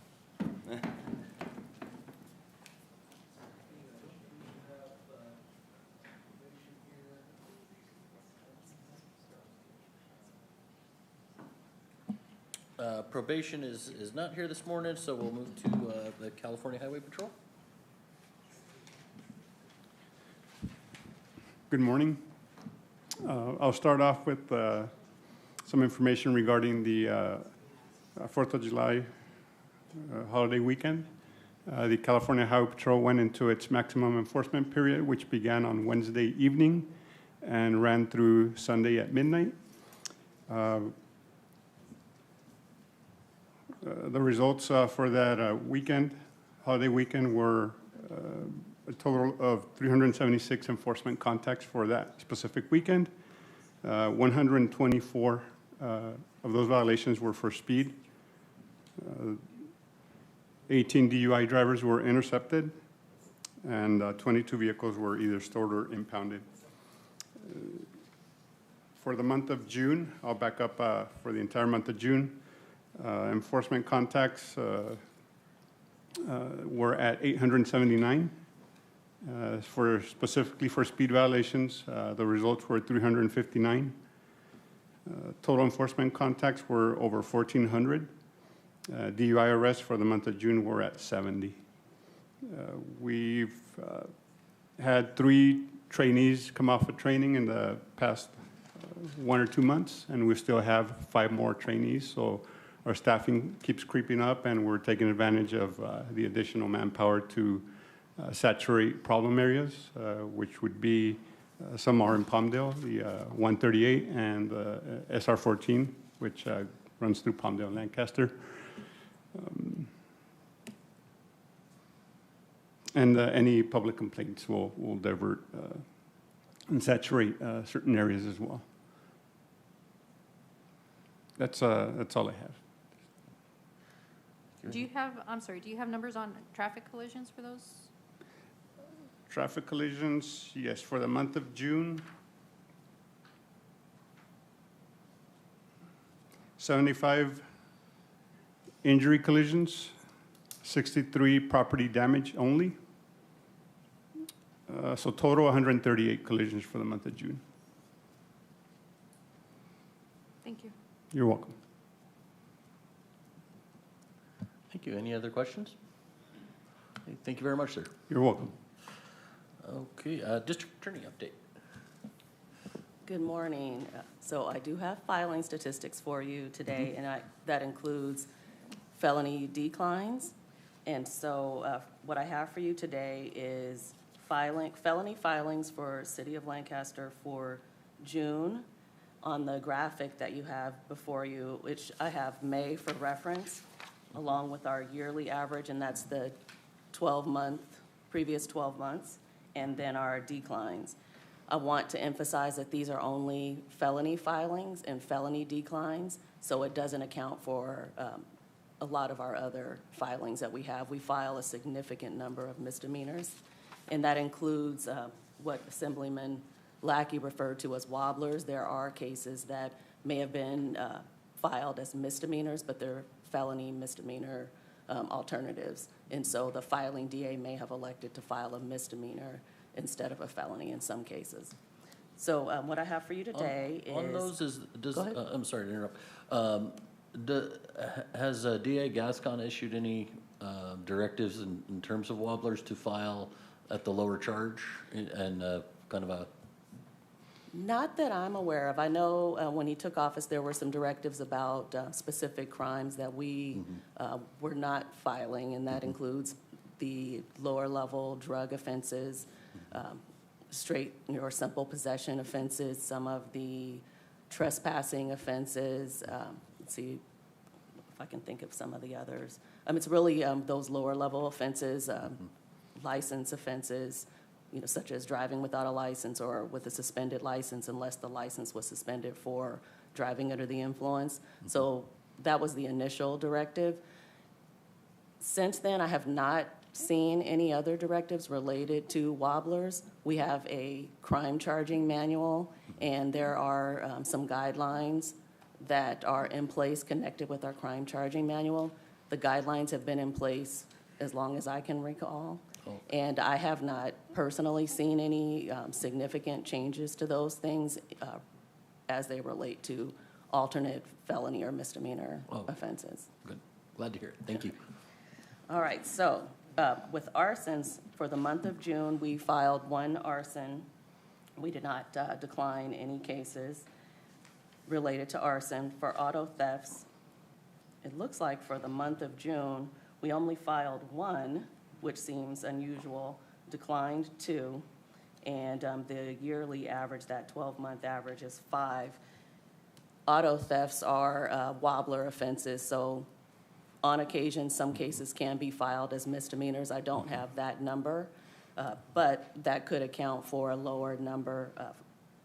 Probation is not here this morning, so we'll move to the California Highway Patrol. Good morning. I'll start off with some information regarding the 4th of July holiday weekend. The California Highway Patrol went into its maximum enforcement period, which began on Wednesday evening and ran through Sunday at midnight. The results for that holiday weekend, were a total of 376 enforcement contacts for that specific weekend. 124 of those violations were for speed. 18 DUI drivers were intercepted, and 22 vehicles were either stored or impounded. For the month of June, I'll back up for the entire month of June. Enforcement contacts were at 879. Specifically for speed violations, the results were 359. Total enforcement contacts were over 1,400. DUI arrests for the month of June were at 70. We've had 3 trainees come off of training in the past 1 or 2 months, and we still have 5 more trainees. So our staffing keeps creeping up, and we're taking advantage of the additional manpower to saturate problem areas, which would be some are in Palmdale, the 138 and the SR 14, which runs through Palmdale and Lancaster. And any public complaints will divert and saturate certain areas as well. That's all I have. Do you have numbers on traffic collisions for those? Traffic collisions, yes, for the month of June, 75 injury collisions, 63 property damage only. So total 138 collisions for the month of June. Thank you. You're welcome. Thank you. Any other questions? Okay, thank you very much, sir. You're welcome. Okay, District Attorney update. Good morning. So I do have filing statistics for you today, and that includes felony declines. And so what I have for you today is felony filings for City of Lancaster for June. On the graphic that you have before you, which I have May for reference, along with our yearly average, and that's the previous 12 months, and then our declines. I want to emphasize that these are only felony filings and felony declines, so it doesn't account for a lot of our other filings that we have. We file a significant number of misdemeanors, and that includes what Assemblyman Lackey referred to as wobblers. There are cases that may have been filed as misdemeanors, but they're felony misdemeanor alternatives. And so the filing DA may have elected to file a misdemeanor instead of a felony in some cases. So what I have for you today is... On those, Go ahead. I'm sorry to interrupt. Has DA Gascon issued any directives in terms of wobblers to file at the lower charge and kind of a... Not that I'm aware of. I know when he took office, there were some directives about specific crimes that we were not filing, and that includes the lower level drug offenses, straight or simple possession offenses, some of the trespassing offenses. Let's see if I can think of some of the others. It's really those lower level offenses, license offenses, such as driving without a license or with a suspended license unless the license was suspended for driving under the influence. So that was the initial directive. Since then, I have not seen any other directives related to wobblers. We have a crime charging manual, and there are some guidelines that are in place connected with our crime charging manual. The guidelines have been in place as long as I can recall. And I have not personally seen any significant changes to those things as they relate to alternate felony or misdemeanor offenses. Good. Glad to hear it. Thank you. All right, so with arsons, for the month of June, we filed one arson. We did not decline any cases related to arson. For auto thefts, it looks like for the month of June, we only filed one, which seems unusual, declined 2, and the yearly average, that 12-month average, is 5. Auto thefts are wobbler offenses, so on occasion, some cases can be filed as misdemeanors. I don't have that number, but that could account for a lower number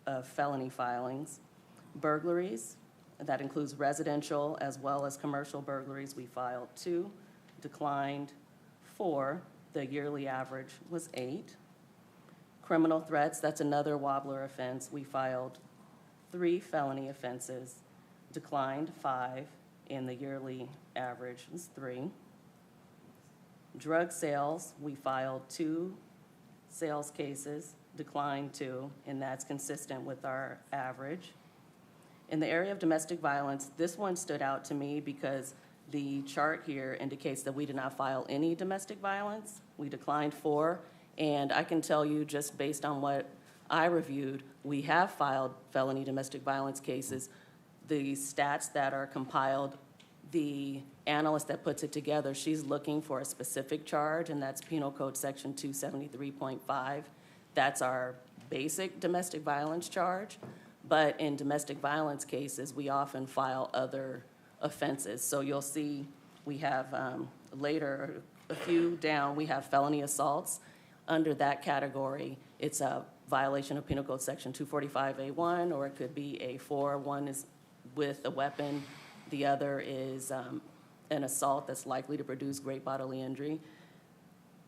of felony filings. Burglaries, that includes residential as well as commercial burglaries, we filed 2, declined 4. The yearly average was 8. Criminal threats, that's another wobbler offense. We filed 3 felony offenses, declined 5, and the yearly average was 3. Drug sales, we filed 2 sales cases, declined 2, and that's consistent with our average. In the area of domestic violence, this one stood out to me because the chart here indicates that we did not file any domestic violence. We declined 4, and I can tell you just based on what I reviewed, we have filed felony domestic violence cases. The stats that are compiled, the analyst that puts it together, she's looking for a specific charge, and that's Penal Code Section 273.5. That's our basic domestic violence charge. But in domestic violence cases, we often file other offenses. So you'll see we have later, a few down, we have felony assaults. Under that category, it's a violation of Penal Code Section 245A1, or it could be A4. One is with a weapon. The other is an assault that's likely to produce great bodily injury.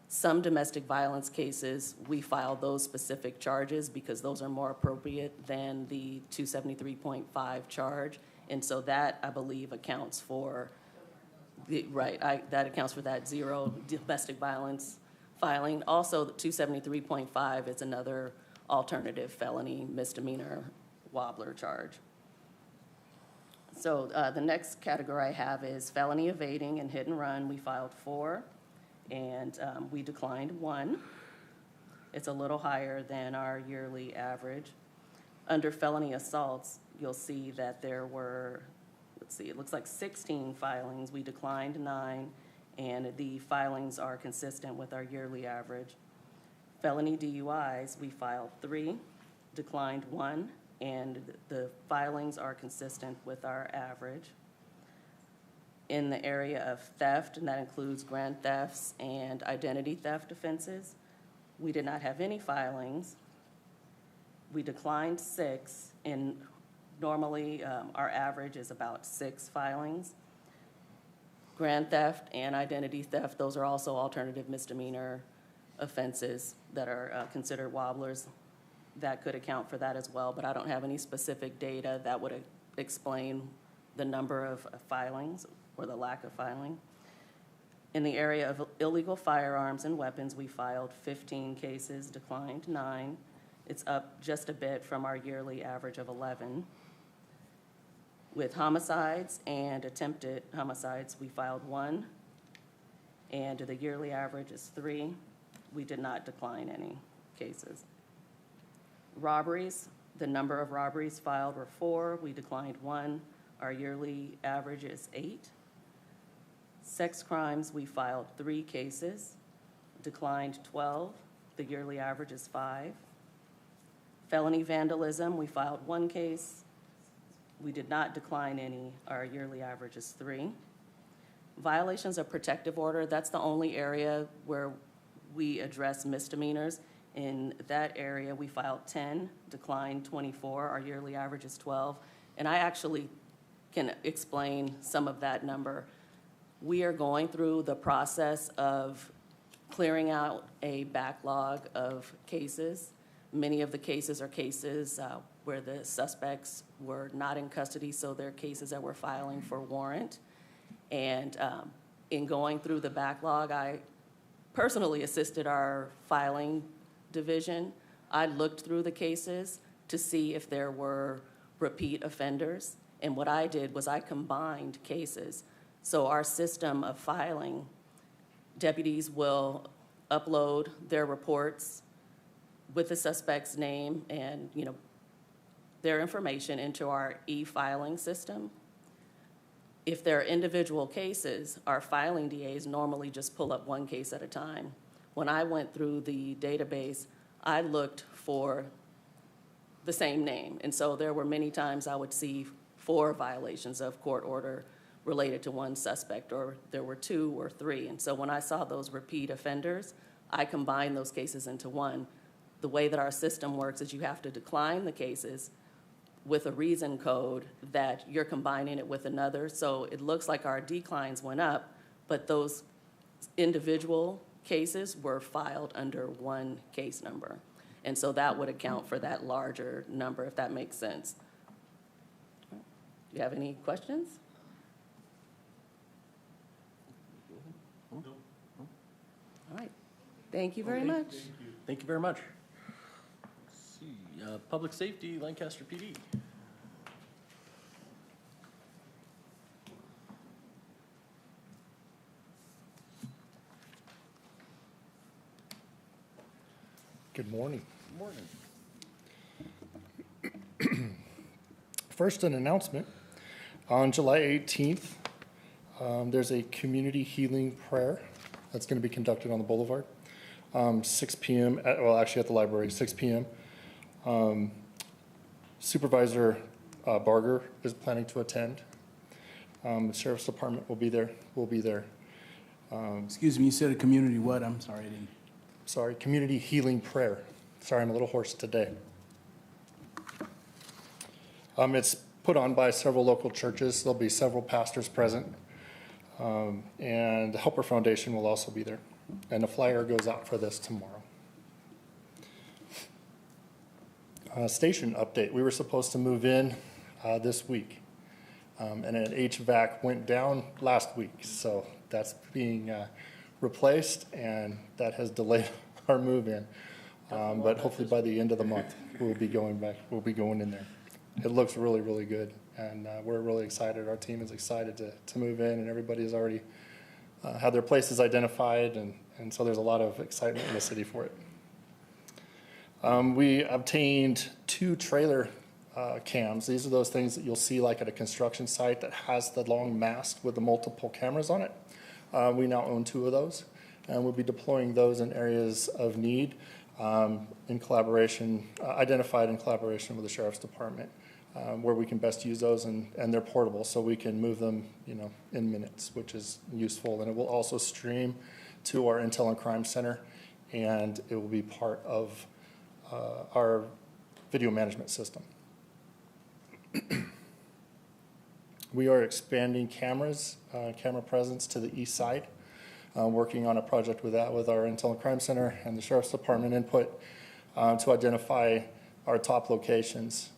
Some domestic violence cases, we file those specific charges because those are more appropriate than the 273.5 charge. And so that, I believe, accounts for, that accounts for that 0 domestic violence filing. Also, the 273.5 is another alternative felony misdemeanor wobbler charge. So the next category I have is felony evading and hit and run. We filed 4, and we declined 1. It's a little higher than our yearly average. Under felony assaults, you'll see that there were, it looks like 16 filings. We declined 9, and the filings are consistent with our yearly average. Felony DUIs, we filed 3, declined 1, and the filings are consistent with our average. In the area of theft, and that includes grand thefts and identity theft offenses, we did not have any filings. We declined 6, and normally our average is about 6 filings. Grand theft and identity theft, those are also alternative misdemeanor offenses that are considered wobblers. That could account for that as well, but I don't have any specific data that would explain the number of filings or the lack of filing. In the area of illegal firearms and weapons, we filed 15 cases, declined 9. It's up just a bit from our yearly average of 11. With homicides and attempted homicides, we filed 1, and the yearly average is 3. We did not decline any cases. Robberies, the number of robberies filed were 4. We declined 1. Our yearly average is 8. Sex crimes, we filed 3 cases, declined 12. The yearly average is 5. Felony vandalism, we filed 1 case. We did not decline any. Our yearly average is 3. Violations of protective order, that's the only area where we address misdemeanors. In that area, we filed 10, declined 24. Our yearly average is 12. And I actually can explain some of that number. We are going through the process of clearing out a backlog of cases. Many of the cases are cases where the suspects were not in custody, so they're cases that we're filing for warrant. And in going through the backlog, I personally assisted our filing division. I looked through the cases to see if there were repeat offenders. And what I did was I combined cases. So our system of filing, deputies will upload their reports with the suspect's name and, their information into our e-filing system. If there are individual cases, our filing DAs normally just pull up one case at a time. When I went through the database, I looked for the same name. And so there were many times I would see 4 violations of court order related to one suspect, or there were 2 or 3. And so when I saw those repeat offenders, I combined those cases into one. The way that our system works is you have to decline the cases with a reason code that you're combining it with another. So it looks like our declines went up, but those individual cases were filed under one case number. And so that would account for that larger number, if that makes sense. Do you have any questions? No. All right. Thank you very much. Thank you very much. Let's see, Public Safety, Lancaster PD. Good morning. Good morning. First, an announcement. On July 18th, there's a community healing prayer that's going to be conducted on the boulevard. 6 p.m., actually at the library, 6 p.m. Supervisor Barger is planning to attend. The Sheriff's Department will be there. We'll be there. Excuse me, you said a community what? I'm sorry, I didn't. Sorry, community healing prayer. Sorry, I'm a little hoarse today. It's put on by several local churches. There'll be several pastors present. And the Helper Foundation will also be there. And a flyer goes out for this tomorrow. Station update. We were supposed to move in this week. And an HVAC went down last week. So that's being replaced, and that has delayed our move in. But hopefully by the end of the month, we'll be going in there. It looks really, really good, and we're really excited. Our team is excited to move in, and everybody has already had their places identified, and so there's a lot of excitement in the city for it. We obtained 2 trailer cams. These are those things that you'll see like at a construction site that has the long mast with the multiple cameras on it. We now own 2 of those, and we'll be deploying those in areas of need in collaboration, identified in collaboration with the Sheriff's Department, where we can best use those, and they're portable, so we can move them, in minutes, which is useful. And it will also stream to our Intel and Crime Center, and it will be part of our video management system. We are expanding cameras, camera presence to the east side, working on a project with that with our Intel and Crime Center and the Sheriff's Department input to identify our top locations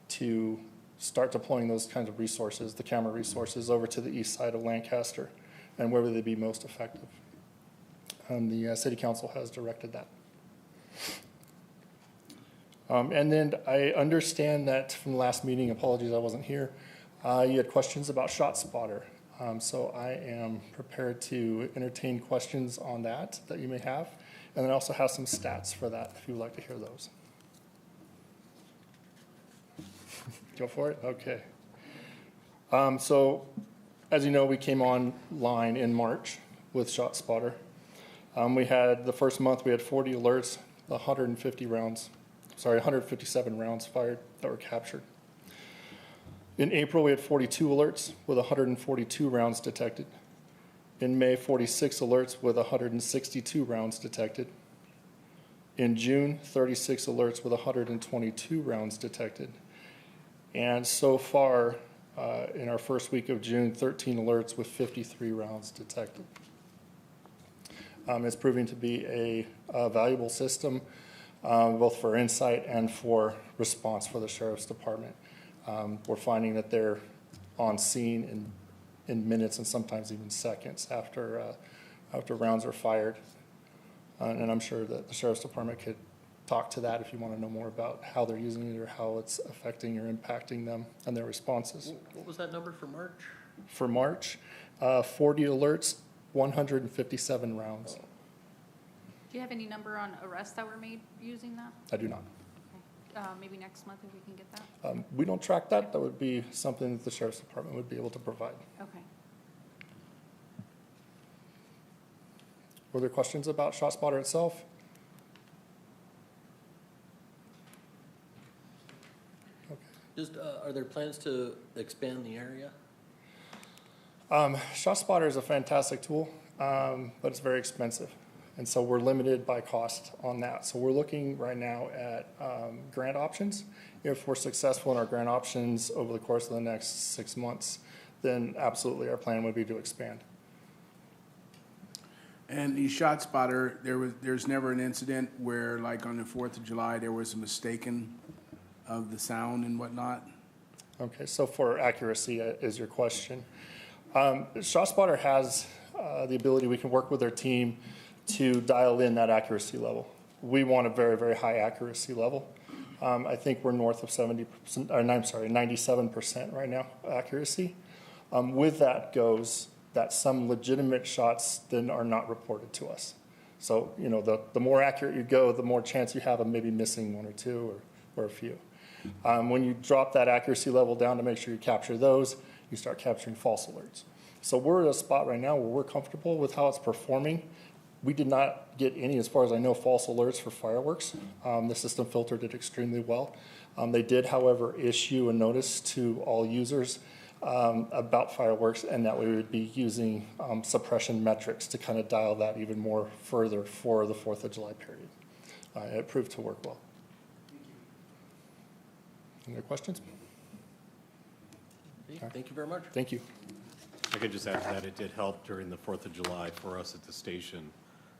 to start deploying those kinds of resources, the camera resources, over to the east side of Lancaster and where would they be most effective. The City Council has directed that. And then I understand that from the last meeting, apologies I wasn't here, you had questions about ShotSpotter. So I am prepared to entertain questions on that you may have. And then I also have some stats for that if you would like to hear those. Go for it? Okay. So as you know, we came online in March with ShotSpotter. We had the first month, we had 40 alerts, 157 rounds fired that were captured. In April, we had 42 alerts with 142 rounds detected. In May, 46 alerts with 162 rounds detected. In June, 36 alerts with 122 rounds detected. And so far, in our first week of June, 13 alerts with 53 rounds detected. It's proving to be a valuable system, both for insight and for response for the Sheriff's Department. We're finding that they're on scene in minutes and sometimes even seconds after rounds are fired. And I'm sure that the Sheriff's Department could talk to that if you want to know more about how they're using it or how it's affecting or impacting them and their responses. What was that number for March? For March, 40 alerts, 157 rounds. Do you have any number on arrests that were made using that? I do not. Maybe next month if we can get that? We don't track that. That would be something that the Sheriff's Department would be able to provide. Okay. Were there questions about ShotSpotter itself? Just, are there plans to expand the area? ShotSpotter is a fantastic tool, but it's very expensive. And so we're limited by cost on that. So we're looking right now at grant options. If we're successful in our grant options over the course of the next 6 months, then absolutely our plan would be to expand. And the ShotSpotter, there's never an incident where, like on the 4th of July, there was a mistaken of the sound and whatnot? Okay, so for accuracy is your question. ShotSpotter has the ability, we can work with their team to dial in that accuracy level. We want a very, very high accuracy level. I think we're north of 97% right now accuracy. With that goes that some legitimate shots then are not reported to us. So, you know, the more accurate you go, the more chance you have of maybe missing one or two or a few. When you drop that accuracy level down to make sure you capture those, you start capturing false alerts. So we're at a spot right now where we're comfortable with how it's performing. We did not get any, as far as I know, false alerts for fireworks. The system filtered it extremely well. They did, however, issue a notice to all users about fireworks, and that we would be using suppression metrics to kind of dial that even more further for the 4th of July period. It proved to work well. Any other questions? Thank you very much. Thank you. I could just add to that, it did help during the 4th of July for us at the station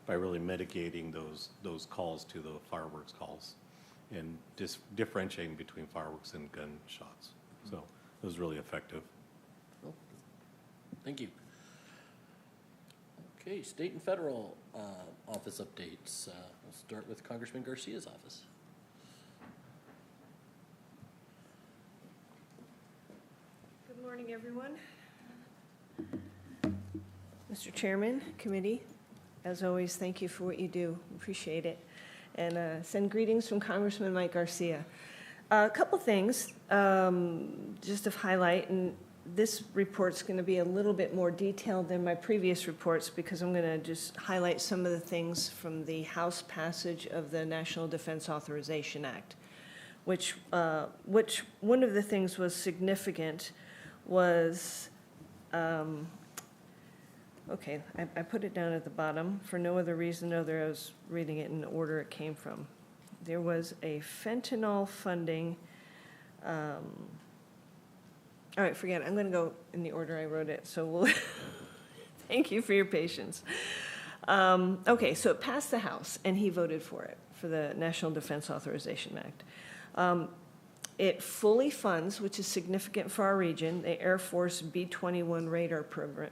by really mitigating those calls to the fireworks calls and differentiating between fireworks and gunshots. So it was really effective. Cool. Thank you. Okay, state and federal office updates. We'll start with Congressman Garcia's office. Good morning, everyone. Mr. Chairman, committee, as always, thank you for what you do. Appreciate it. And send greetings from Congressman Mike Garcia. A couple things just to highlight, and this report's going to be a little bit more detailed than my previous reports because I'm going to just highlight some of the things from the House passage of the National Defense Authorization Act, which one of the things was significant was, okay, I put it down at the bottom for no other reason other I was reading it in the order it came from. There was a fentanyl funding, all right, forget it. I'm going to go in the order I wrote it, so we'll, thank you for your patience. Okay, so it passed the House, and he voted for it, for the National Defense Authorization Act. It fully funds, which is significant for our region, the Air Force B-21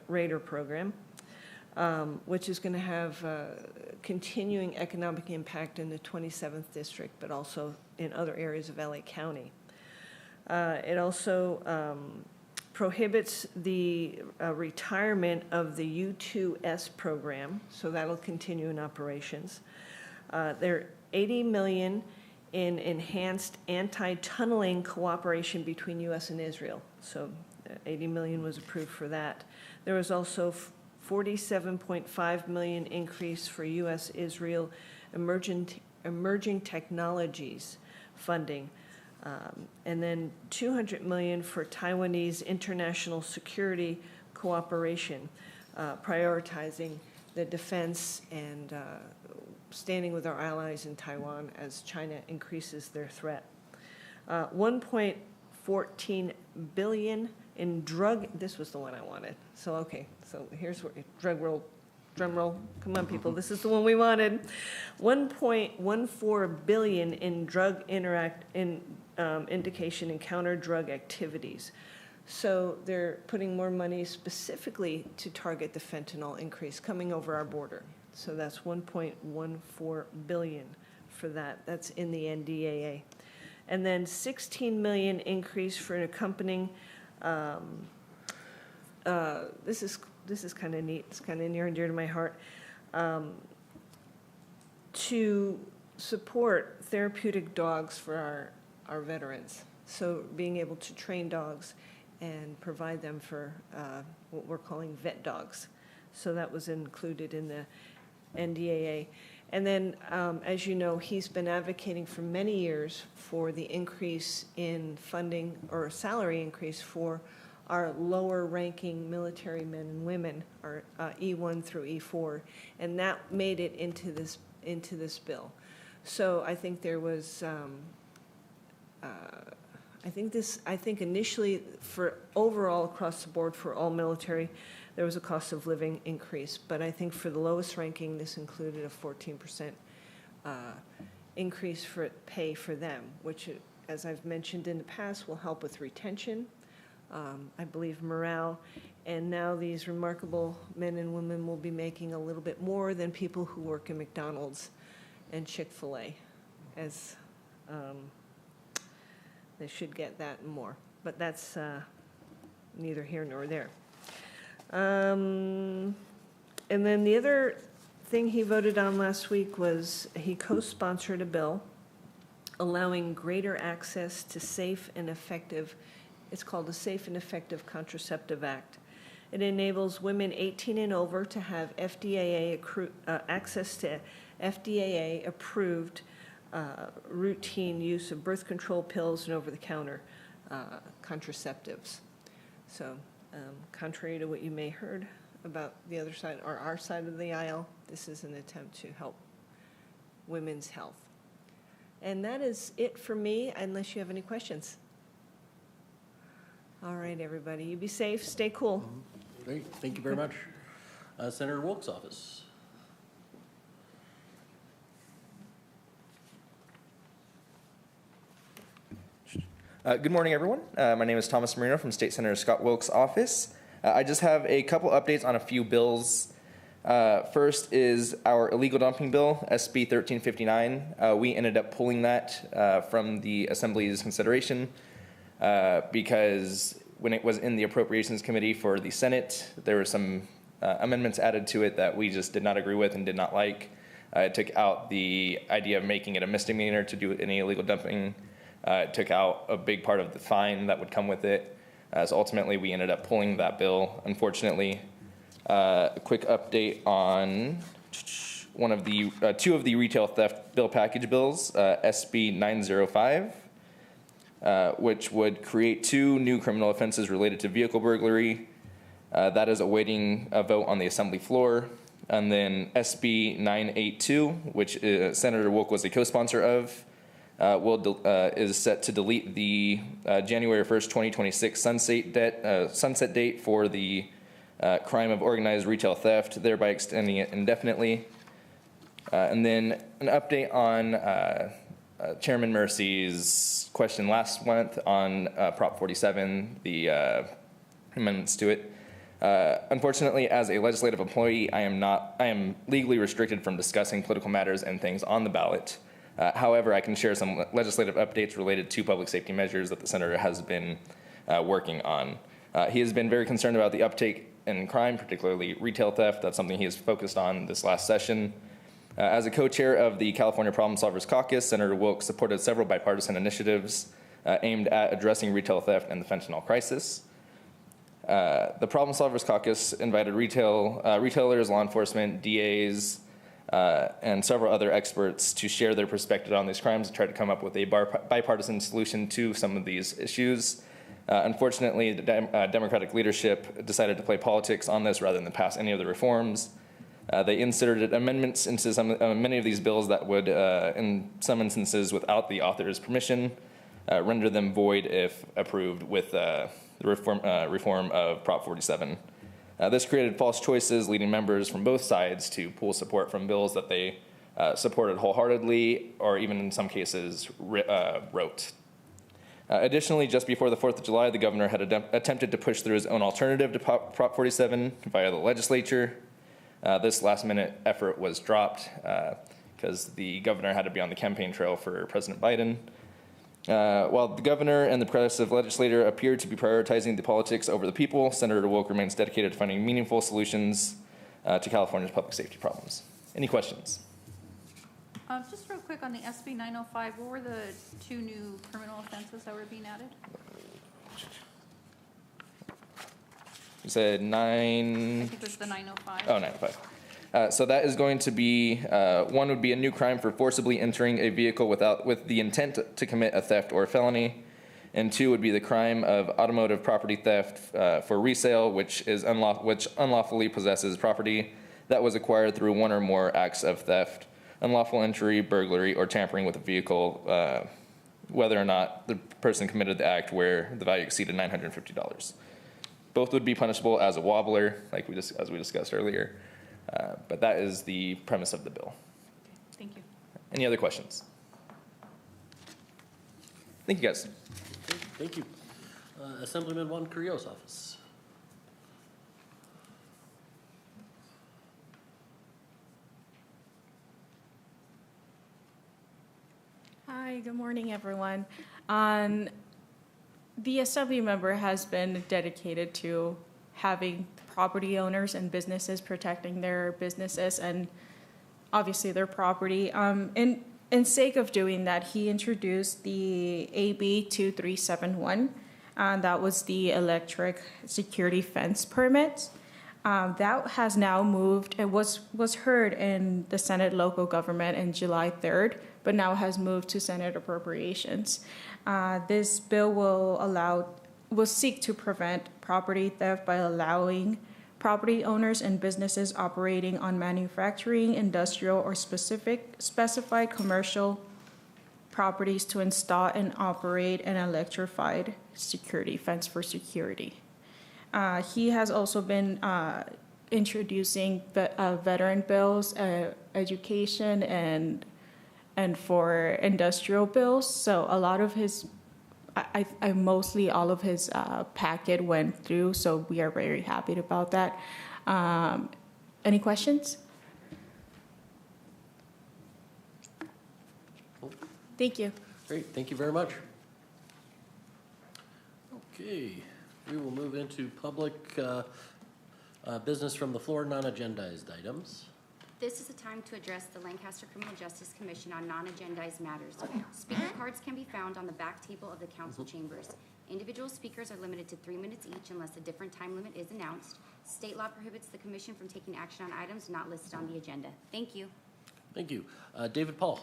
radar program, which is going to have continuing economic impact in the 27th District, but also in other areas of LA County. It also prohibits the retirement of the U-2S program, so that'll continue in operations. There are $80 million in enhanced anti-tunneling cooperation between U.S. and Israel. So $80 million was approved for that. There was also $47.5 million increase for U.S.-Israel emerging technologies funding. And then $200 million for Taiwanese international security cooperation. prioritizing the defense and standing with our allies in Taiwan as China increases their threat. 1.14 billion in drug, this was the one I wanted. So, okay, so here's where, drug roll, drum roll, come on people, this is the one we wanted. 1.14 billion in drug indication and counter drug activities. So they're putting more money specifically to target the fentanyl increase coming over our border. So that's 1.14 billion for that. That's in the NDAA. And then 16 million increase for an accompanying, this is kind of neat, it's kind of near and dear to my heart, to support therapeutic dogs for our veterans. So being able to train dogs and provide them for what we're calling vet dogs. So that was included in the NDAA. And then, as you know, he's been advocating for many years for the increase in funding or salary increase for our lower ranking military men and women, our E1 through E4, and that made it into this bill. So I think there was, I think initially for overall across the board for all military, there was a cost of living increase, but I think for the lowest ranking, this included a 14% increase for pay for them, which, as I've mentioned in the past, will help with retention, I believe morale, and now these remarkable men and women will be making a little bit more than people who work in McDonald's and Chick-fil-A, as they should get that and more. But that's neither here nor there. And then the other thing he voted on last week was he co-sponsored a bill allowing greater access to safe and effective, it's called the Safe and Effective Contraceptive Act. It enables women 18 and over to have access to FDA-approved routine use of birth control pills and over-the-counter contraceptives. So contrary to what you may heard about the other side or our side of the aisle, this is an attempt to help women's health. And that is it for me, unless you have any questions. All right, everybody, you be safe, stay cool. Great, thank you very much. Senator Wilk's office. Good morning, everyone. My name is Thomas Marino from State Senator Scott Wilk's office. I just have a couple updates on a few bills. First is our illegal dumping bill, SB 1359. We ended up pulling that from the Assembly's consideration because when it was in the Appropriations Committee for the Senate, there were some amendments added to it that we just did not agree with and did not like. It took out the idea of making it a misdemeanor to do any illegal dumping. It took out a big part of the fine that would come with it. So ultimately, we ended up pulling that bill, unfortunately. A quick update on one of the two of the retail theft bill package bills, SB 905, which would create 2 new criminal offenses related to vehicle burglary. That is awaiting a vote on the Assembly floor. And then SB 982, which Senator Wilk was a co-sponsor of, is set to delete the January 1st, 2026 sunset date for the crime of organized retail theft, thereby extending it indefinitely. And then an update on Chairman Mercy's question last month on Prop 47, the amendments to it. Unfortunately, as a legislative employee, I am legally restricted from discussing political matters and things on the ballot. However, I can share some legislative updates related to public safety measures that the senator has been working on. He has been very concerned about the uptake in crime, particularly retail theft. That's something he has focused on this last session. As a co-chair of the California Problem Solvers Caucus, Senator Wilk supported several bipartisan initiatives aimed at addressing retail theft and the fentanyl crisis. The Problem Solvers Caucus invited retailers, law enforcement, DAs, and several other experts to share their perspective on these crimes and try to come up with a bipartisan solution to some of these issues. Unfortunately, the Democratic leadership decided to play politics on this rather than pass any of the reforms. They inserted amendments into many of these bills that would, in some instances, without the author's permission, render them void if approved with the reform of Prop 47. This created false choices, leading members from both sides to pull support from bills that they supported wholeheartedly, or even in some cases wrote. Additionally, just before the 4th of July, the governor had attempted to push through his own alternative to Prop 47 via the legislature. This last-minute effort was dropped because the governor had to be on the campaign trail for President Biden. While the governor and the progressive legislator appeared to be prioritizing the politics over the people, Senator Wilk remains dedicated to finding meaningful solutions to California's public safety problems. Any questions? Just real quick on the SB 905, what were the 2 new criminal offenses that were being added? You said I 9. think it was the 905. Oh, 905. So that is going to be, one would be a new crime for forcibly entering a vehicle with the intent to commit a theft or a felony. And 2 would be the crime of automotive property theft for resale, which unlawfully possesses property that was acquired through 1 or more acts of theft, unlawful entry, burglary, or tampering with a vehicle, whether or not the person committed the act where the value exceeded $950. Both would be punishable as a wobbler, like as we discussed earlier. But that is the premise of the bill. Thank you. Any other questions? Thank you, guys. Thank you. Assemblyman Juan Carrillo's office. Hi, good morning, everyone. The Assembly member has been dedicated to having property owners and businesses protecting their businesses and obviously their property. In sake of doing that, he introduced the AB 2371. That was the electric security fence permit. That has now moved. It was heard in the Senate Local Government in July 3rd, but now has moved to Senate Appropriations. This bill will seek to prevent property theft by allowing property owners and businesses operating on manufacturing, industrial, or specified commercial properties to install and operate an electrified security fence for security. He has also been introducing veteran bills, education, and for industrial bills. So a lot of his, mostly all of his packet went through, so we are very happy about that. Any questions? Thank you. Great, thank you very much. Okay, we will move into public business from the floor, non-agendized items. This is a time to address the Lancaster Criminal Justice Commission on non-agendized matters. Speaker cards can be found on the back table of the council chambers. Individual speakers are limited to 3 minutes each unless a different time limit is announced. State law prohibits the commission from taking action on items not listed on the agenda. Thank you. Thank you. David Paul.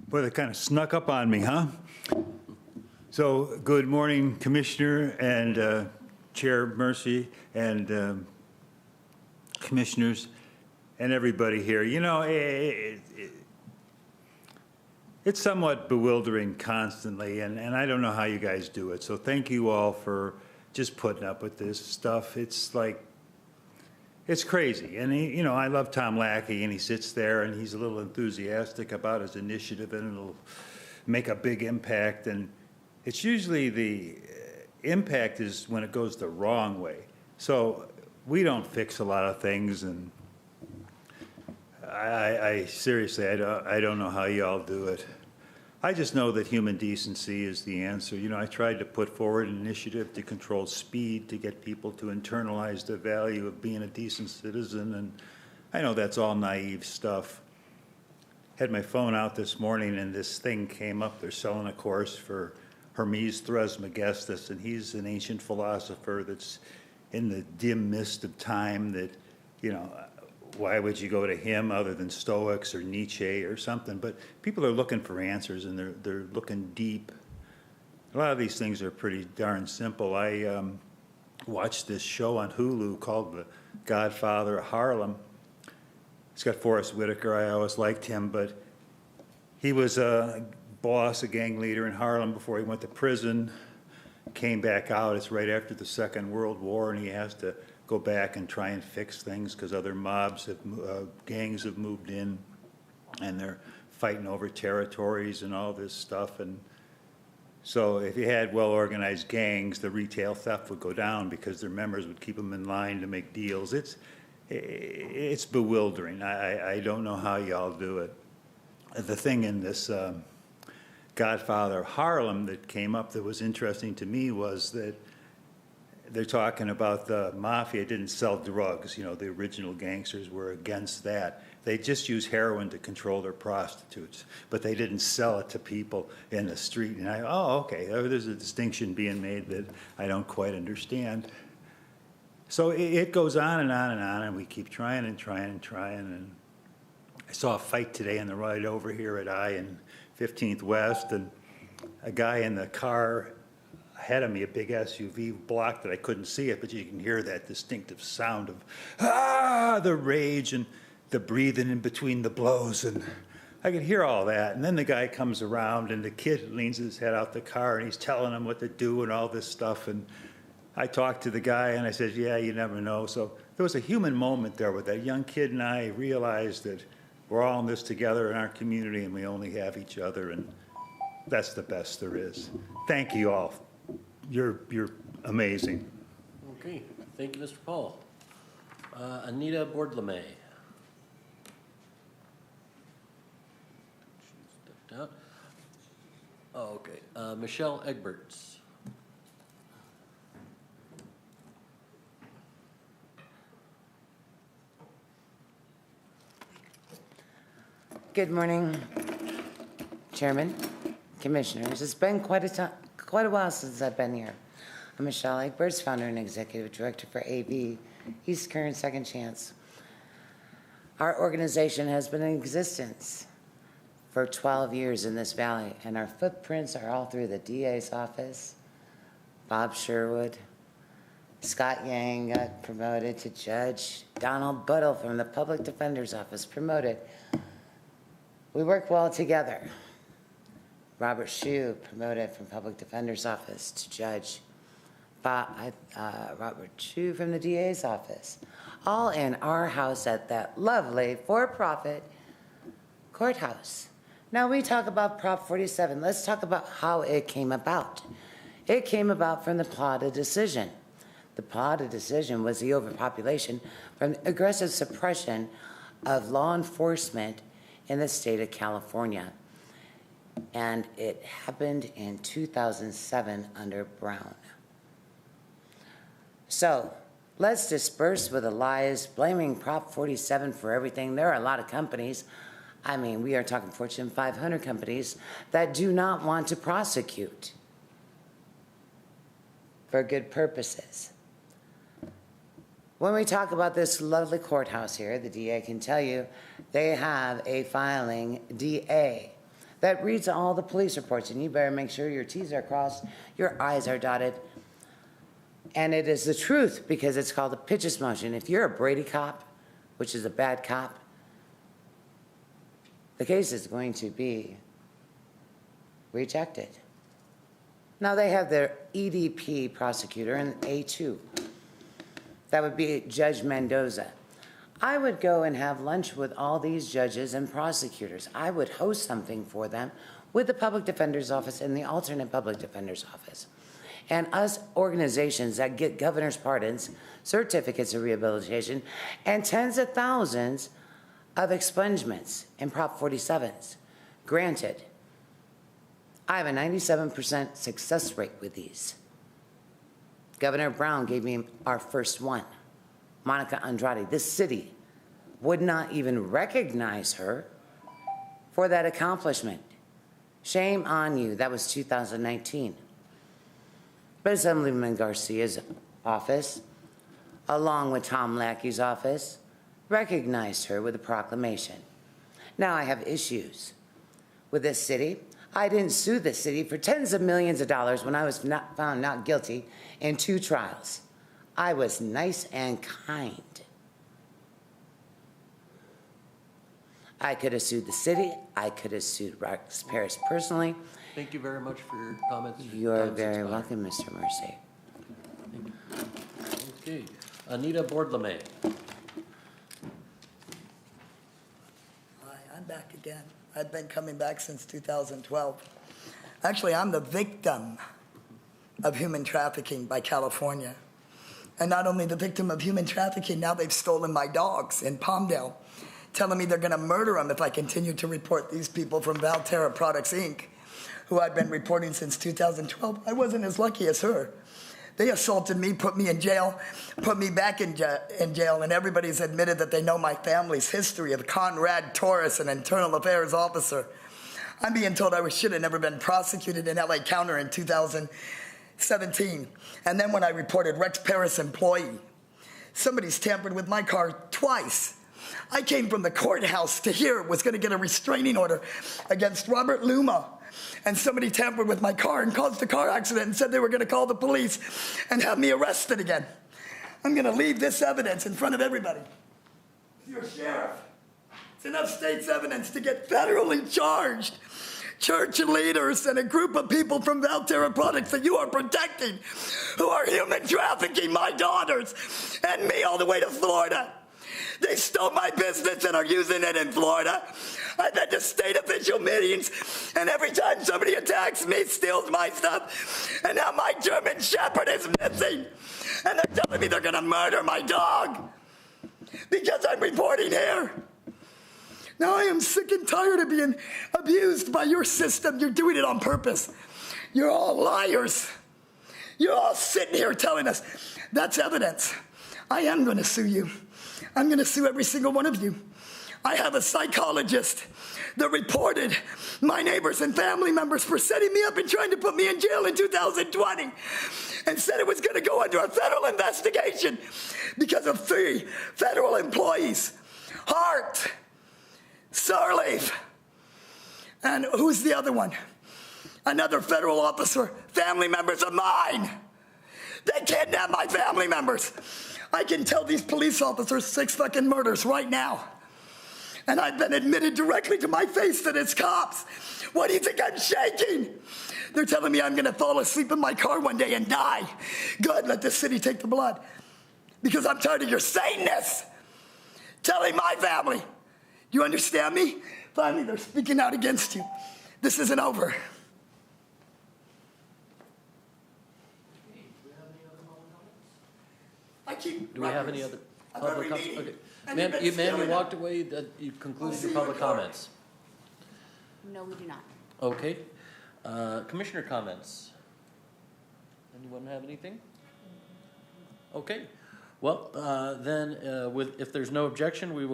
Boy, that kind of snuck up on me, huh? So, good morning, Commissioner and Chair Mercy and commissioners and everybody here. You know, it's somewhat bewildering constantly, and I don't know how you guys do it. So thank you all for just putting up with this stuff. It's like, it's crazy. And, you know, I love Tom Lackey, and he sits there, and he's a little enthusiastic about his initiative, and it'll make a big impact. And it's usually the impact is when it goes the wrong way. So we don't fix a lot of things, and I seriously, I don't know how y'all do it. I just know that human decency is the answer. You know, I tried to put forward an initiative to control speed, to get people to internalize the value of being a decent citizen, and I know that's all naive stuff. Had my phone out this morning, and this thing came up. They're selling a course for Hermes Trismegistus, and he's an ancient philosopher that's in the dim mist of time that, you know, why would you go to him other than Stoics or Nietzsche or something? But people are looking for answers, and they're looking deep. A lot of these things are pretty darn simple. I watched this show on Hulu called The Godfather of Harlem. It's got Forrest Whitaker. I always liked him, but he was a boss, a gang leader in Harlem before he went to prison, came back out. It's right after the Second World War, and he has to go back and try and fix things because other gangs have moved in, and they're fighting over territories and all this stuff. And so if you had well-organized gangs, the retail theft would go down because their members would keep them in line to make deals. It's bewildering. I don't know how y'all do it. The thing in this Godfather of Harlem that came up that was interesting to me was that they're talking about the mafia didn't sell drugs. You know, the original gangsters were against that. They just used heroin to control their prostitutes, but they didn't sell it to people in the street. And okay, there's a distinction being made that I don't quite understand. So it goes on and on and on, and we keep trying and trying and trying. And I saw a fight today on the ride over here at I and 15th West, and a guy in the car ahead of me, a big SUV, blocked it. I couldn't see it, but you can hear that distinctive sound of the rage and the breathing in between the blows, and I could hear all that. And then the guy comes around, and the kid leans his head out the car, and he's telling him what to do and all this stuff. And I talked to the guy, and I said, yeah, you never know. So there was a human moment there with that young kid, and I realized that we're all in this together in our community, and we only have each other, and that's the best there is. Thank you all. You're amazing. Okay, thank you, Mr. Paul. Anita Boardlemay. She stepped out. Oh, okay. Michelle Egberts. Good morning, Chairman, Commissioners. It's been quite a while since I've been here. I'm Michelle Egberts, founder and executive director for AV East Kern Second Chance. Our organization has been in existence for 12 years in this valley, and our footprints are all through the DA's office, Bob Sherwood, Scott Yang got promoted to judge, Donald Buttle from the Public Defender's Office promoted. We work well together. Robert Shue promoted from Public Defender's Office to judge. Robert Shue from the DA's office. All in our house at that lovely for-profit courthouse. Now we talk about Prop 47. Let's talk about how it came about. It came about from the PLATA decision. The PLATA decision was the overpopulation from the aggressive suppression of law enforcement in the state of California. And it happened in 2007 under Brown. So let's disperse with the lies, blaming Prop 47 for everything. There are a lot of companies, I mean, we are talking Fortune 500 companies that do not want to prosecute for good purposes. When we talk about this lovely courthouse here, the DA can tell you they have a filing DA that reads all the police reports, and you better make sure your T's are crossed, your I's are dotted. And it is the truth because it's called a Pitchess motion. If you're a Brady cop, which is a bad cop, the case is going to be rejected. Now they have their EDP prosecutor and A2. That would be Judge Mendoza. I would go and have lunch with all these judges and prosecutors. I would host something for them with the Public Defender's Office and the alternate Public Defender's Office. And us organizations that get governor's pardons, certificates of rehabilitation, and tens of thousands of expungements in Prop 47s. Granted, I have a 97% success rate with these. Governor Brown gave me our first one, Monica Andrade. This city would not even recognize her for that accomplishment. Shame on you. That was 2019. But Assemblyman Garcia's office, along with Tom Lackey's office, recognized her with a proclamation. Now I have issues with this city. I didn't sue the city for tens of millions of dollars when I was found not guilty in 2 trials. I was nice and kind. I could have sued the city. I could have sued Rex Paris personally. Thank you very much for your comments. You're Time's very expired. welcome, Mr. Mercy. Okay, Anita Boardlemay. Hi, I'm back again. I've been coming back since 2012. Actually, I'm the victim of human trafficking by California. And not only the victim of human trafficking, now they've stolen my dogs in Palmdale, telling me they're gonna murder them if I continue to report these people from Valterra Products, Inc., who I've been reporting since 2012. I wasn't as lucky as her. They assaulted me, put me in jail, put me back in jail, and everybody's admitted that they know my family's history of Conrad Torres, an internal affairs officer. I'm being told I should have never been prosecuted in LA County in 2017. And then when I reported Rex Paris employee, somebody's tampered with my car twice. I came from the courthouse to here, was gonna get a restraining order against Robert Luma. And somebody tampered with my car and caused a car accident and said they were gonna call the police and have me arrested again. I'm gonna leave this evidence in front of everybody. You're a sheriff. It's enough state's evidence to get federally charged church leaders and a group of people from Valterra Products that you are protecting who are human trafficking my daughters and me all the way to Florida. They stole my business and are using it in Florida. I've been to state official meetings, and every time somebody attacks me, steals my stuff, and now my German Shepherd is missing, and they're telling me they're gonna murder my dog because I'm reporting here. Now I am sick and tired of being abused by your system. You're doing it on purpose. You're all liars. You're all sitting here telling us that's evidence. I am gonna sue you. I'm gonna sue every single one of you. I have a psychologist that reported my neighbors and family members for setting me up and trying to put me in jail in 2020 and said it was gonna go under a federal investigation because of 3 federal employees. Hart, Sirleaf, and who's the other one? Another federal officer, family members of mine. They kidnapped my family members. I can tell these police officers 6 fucking murders right now. And I've been admitted directly to my face that it's cops. What do you think I'm shaking? They're telling me I'm gonna fall asleep in my car one day and die. Good, let the city take the blood. Because I'm tired of your Satanists telling my family. Do you understand me? Finally, they're speaking out against you. This isn't over. Do we have any other public comments? Okay. Ma'am, you walked away, you concluded your public comments. No, we do not. Okay. Commissioner comments? Anyone have anything? Okay. Well, then, if there's no objection, we will